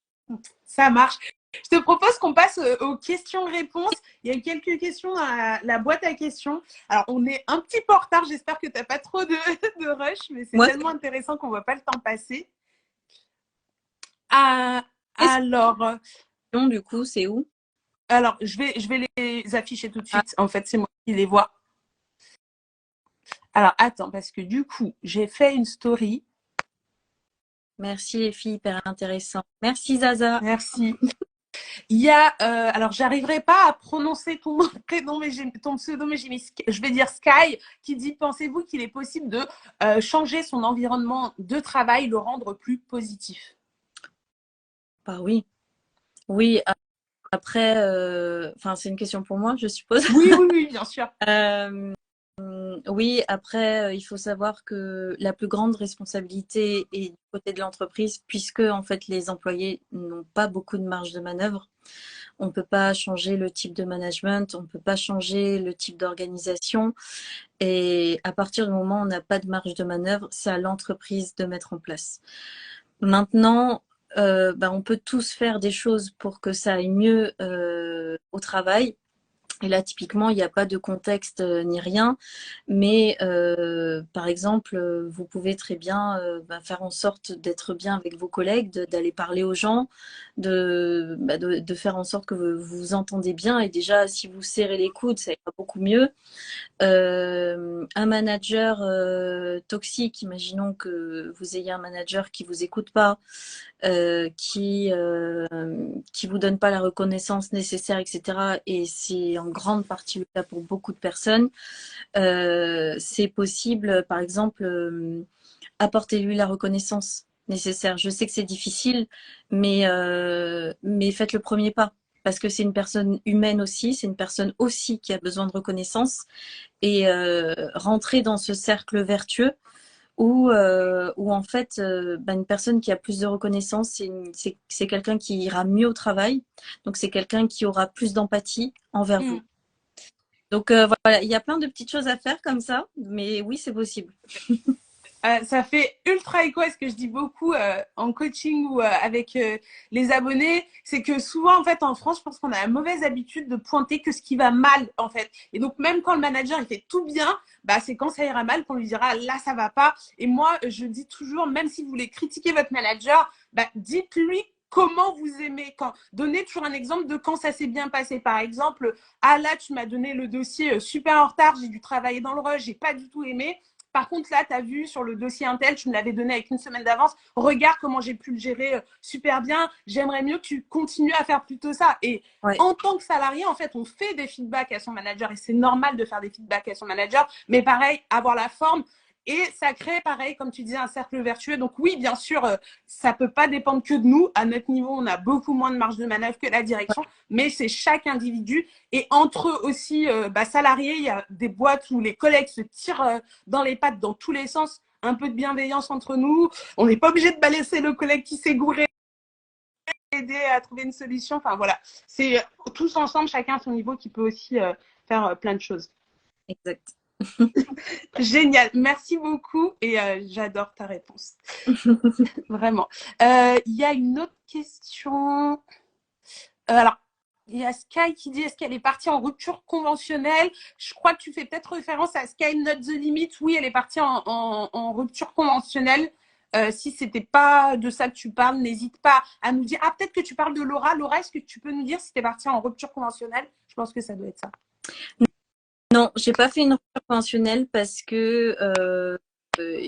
Speaker 1: Ça marche. Je te propose qu'on passe aux questions-réponses. Il y a quelques questions dans la boîte à questions. Alors, on est un petit peu en retard. J'espère que tu n'as pas trop de rush, mais c'est tellement intéressant qu'on ne voit pas le temps passer. Alors,
Speaker 2: du coup, c'est où?
Speaker 1: Alors, je vais les afficher tout de suite. En fait, c'est moi qui les vois. Alors, attends, parce que du coup, j'ai fait une story.
Speaker 2: Merci les filles, hyper intéressant. Merci Zaza.
Speaker 1: Merci. Il y a, alors j'arriverai pas à prononcer ton prénom, mais ton pseudo, mais je vais dire Sky, qui dit, pensez-vous qu'il est possible de changer son environnement de travail, le rendre plus positif?
Speaker 2: Bah oui. Oui, après, c'est une question pour moi, je suppose.
Speaker 1: Oui, bien sûr.
Speaker 2: Oui, après, il faut savoir que la plus grande responsabilité est du côté de l'entreprise, puisque en fait les employés n'ont pas beaucoup de marge de manœuvre. On ne peut pas changer le type de management, on ne peut pas changer le type d'organisation. Et à partir du moment où on n'a pas de marge de manœuvre, c'est à l'entreprise de mettre en place. Maintenant, on peut tous faire des choses pour que ça aille mieux au travail. Et là, typiquement, il n'y a pas de contexte ni rien, mais par exemple, vous pouvez très bien faire en sorte d'être bien avec vos collègues, d'aller parler aux gens, de faire en sorte que vous vous entendez bien. Et déjà, si vous serrez les coudes, ça ira beaucoup mieux. Un manager toxique, imaginons que vous ayez un manager qui vous écoute pas, qui vous donne pas la reconnaissance nécessaire, etc. Et c'est en grande partie le cas pour beaucoup de personnes. C'est possible, par exemple, apportez-lui la reconnaissance nécessaire. Je sais que c'est difficile, mais faites le premier pas. Parce que c'est une personne humaine aussi, c'est une personne aussi qui a besoin de reconnaissance. Et rentrer dans ce cercle vertueux où en fait, une personne qui a plus de reconnaissance, c'est quelqu'un qui ira mieux au travail. Donc, c'est quelqu'un qui aura plus d'empathie envers vous. Donc, voilà, il y a plein de petites choses à faire comme ça, mais oui, c'est possible.
Speaker 1: Ça fait ultra écho à ce que je dis beaucoup en coaching ou avec les abonnés, c'est que souvent en fait en France, je pense qu'on a la mauvaise habitude de pointer que ce qui va mal en fait. Et donc même quand le manager il fait tout bien, c'est quand ça ira mal qu'on lui dira là ça va pas. Et moi je dis toujours, même si vous voulez critiquer votre manager, dites-lui comment vous aimez. Donnez toujours un exemple de quand ça s'est bien passé. Par exemple, là tu m'as donné le dossier super en retard, j'ai dû travailler dans le rush, j'ai pas du tout aimé. Par contre, là, tu as vu sur le dossier Intel, tu me l'avais donné avec une semaine d'avance. Regarde comment j'ai pu le gérer super bien. J'aimerais mieux que tu continues à faire plutôt ça. Et en tant que salarié, en fait, on fait des feedbacks à son manager et c'est normal de faire des feedbacks à son manager. Mais pareil, avoir la forme. Et ça crée, pareil, comme tu disais, un cercle vertueux. Donc oui, bien sûr, ça peut pas dépendre que de nous. À notre niveau, on a beaucoup moins de marge de manœuvre que la direction, mais c'est chaque individu. Et entre eux aussi, salariés, il y a des boîtes où les collègues se tirent dans les pattes dans tous les sens. Un peu de bienveillance entre nous. On n'est pas obligé de balayer le collègue qui s'est gouré, aider à trouver une solution. Enfin voilà, c'est tous ensemble, chacun à son niveau, qui peut aussi faire plein de choses.
Speaker 2: Exact.
Speaker 1: Génial, merci beaucoup et j'adore ta réponse. Vraiment. Il y a une autre question. Alors, il y a Sky qui dit est-ce qu'elle est partie en rupture conventionnelle? Je crois que tu fais peut-être référence à Sky Not the Limit. Oui, elle est partie en rupture conventionnelle. Si c'était pas de ça que tu parles, n'hésite pas à nous dire. Ah, peut-être que tu parles de Laura. Laura, est-ce que tu peux nous dire si tu es partie en rupture conventionnelle? Je pense que ça doit être ça.
Speaker 2: Non, j'ai pas fait une rupture conventionnelle parce que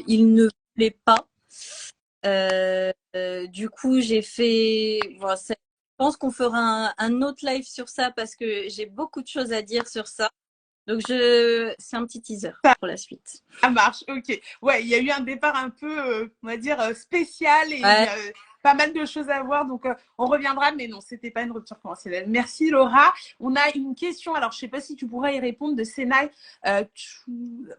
Speaker 2: il ne voulait pas. Du coup, j'ai fait. Bon, je pense qu'on fera un autre live sur ça parce que j'ai beaucoup de choses à dire sur ça. Donc, c'est un petit teaser pour la suite.
Speaker 1: Ça marche, ok. Ouais, il y a eu un départ un peu, on va dire, spécial et
Speaker 2: Ouais.
Speaker 1: pas mal de choses à voir. Donc, on reviendra, mais non, c'était pas une rupture conventionnelle. Merci, Laura. On a une question. Alors, je sais pas si tu pourrais y répondre de Sénat,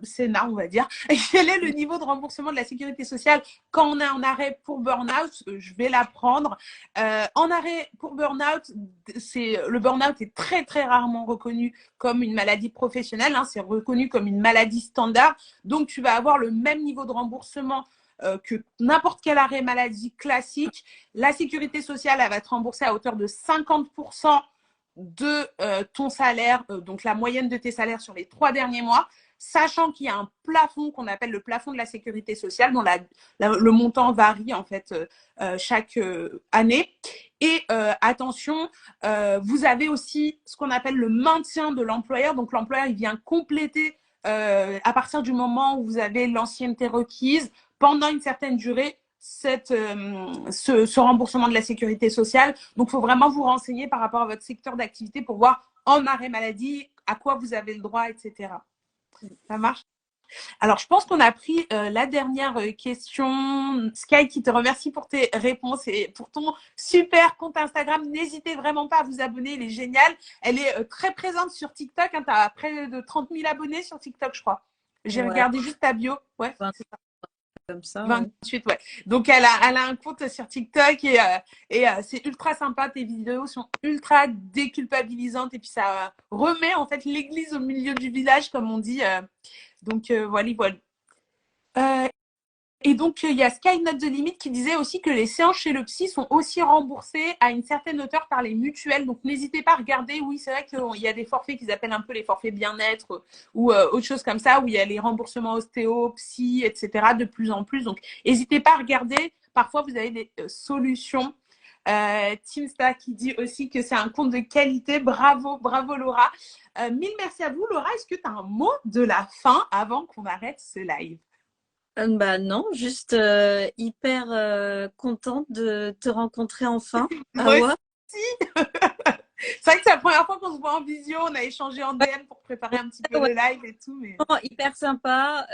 Speaker 1: Sénat, on va dire. Quel est le niveau de remboursement de la sécurité sociale quand on est en arrêt pour burn-out? Je vais la prendre. En arrêt pour burn-out, le burn-out est très, très rarement reconnu comme une maladie professionnelle. Hein, c'est reconnu comme une maladie standard. Donc, tu vas avoir le même niveau de remboursement que n'importe quel arrêt maladie classique. La sécurité sociale, elle va te rembourser à hauteur de 50% de ton salaire, donc la moyenne de tes salaires sur les 3 derniers mois, sachant qu'il y a un plafond qu'on appelle le plafond de la sécurité sociale, dont le montant varie en fait chaque année. Et attention, vous avez aussi ce qu'on appelle le maintien de l'employeur. Donc l'employeur, il vient compléter à partir du moment où vous avez l'ancienneté requise pendant une certaine durée ce remboursement de la sécurité sociale. Donc, il faut vraiment vous renseigner par rapport à votre secteur d'activité pour voir en arrêt maladie à quoi vous avez le droit, etc. Ça marche? Alors, je pense qu'on a pris la dernière question. Sky, qui te remercie pour tes réponses et pour ton super compte Instagram. N'hésitez vraiment pas à vous abonner, il est génial. Elle est très présente sur TikTok. Hein, tu as près de 30 000 abonnés sur TikTok, je crois. J'ai regardé juste ta bio. Ouais, c'est ça.
Speaker 2: Comme ça.
Speaker 1: 28, ouais. Donc, elle a un compte sur TikTok et c'est ultra sympa. Tes vidéos sont ultra déculpabilisantes et puis ça remet en fait l'église au milieu du village, comme on dit. Donc, voilà, voilà. Et donc, il y a Sky Not The Limit qui disait aussi que les séances chez le psy sont aussi remboursées à une certaine hauteur par les mutuelles. Donc, n'hésitez pas à regarder. Oui, c'est vrai qu'il y a des forfaits qu'ils appellent un peu les forfaits bien-être ou autre chose comme ça, où il y a les remboursements ostéo, psy, etc. de plus en plus. Donc, n'hésitez pas à regarder. Parfois, vous avez des solutions. Teamsta qui dit aussi que c'est un compte de qualité. Bravo, bravo Laura. Mille merci à vous. Laura, est-ce que tu as un mot de la fin avant qu'on arrête ce live?
Speaker 2: Bah non, juste hyper contente de te rencontrer enfin.
Speaker 1: Moi aussi. C'est vrai que c'est la première fois qu'on se voit en visio. On a échangé en DM pour préparer un petit peu le live et tout. Mais...
Speaker 2: Non, hyper sympa.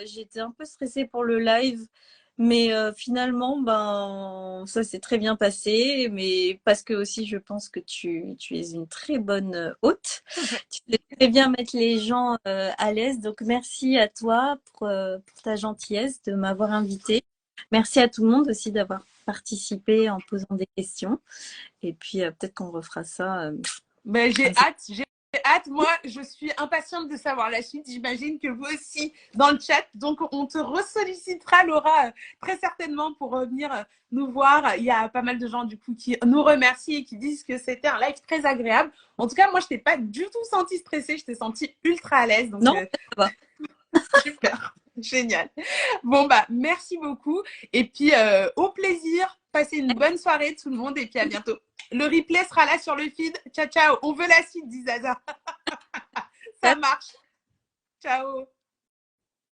Speaker 2: J'étais un peu stressée pour le live, mais finalement, ben, ça s'est très bien passé. Mais parce que aussi, je pense que tu es une très bonne hôte. Tu sais très bien mettre les gens à l'aise. Donc, merci à toi pour ta gentillesse de m'avoir invitée. Merci à tout le monde aussi d'avoir participé en posant des questions. Et puis, peut-être qu'on refera ça.
Speaker 1: Mais j'ai hâte. Moi, je suis impatiente de savoir la suite. J'imagine que vous aussi dans le chat. Donc, on te ressollicitera, Laura, très certainement pour revenir nous voir. Il y a pas mal de gens, du coup, qui nous remercient et qui disent que c'était un live très agréable. En tout cas, moi, je t'ai pas du tout sentie stressée. Je t'ai sentie ultra à l'aise. Donc,
Speaker 2: non, ça va.
Speaker 1: Super. Génial. Bon, bah, merci beaucoup. Et puis, au plaisir. Passez une bonne soirée, tout le monde. Et puis, à bientôt. Le replay sera là sur le feed. Ciao, ciao. On veut la suite, dit Zaza. Ça marche. Ciao.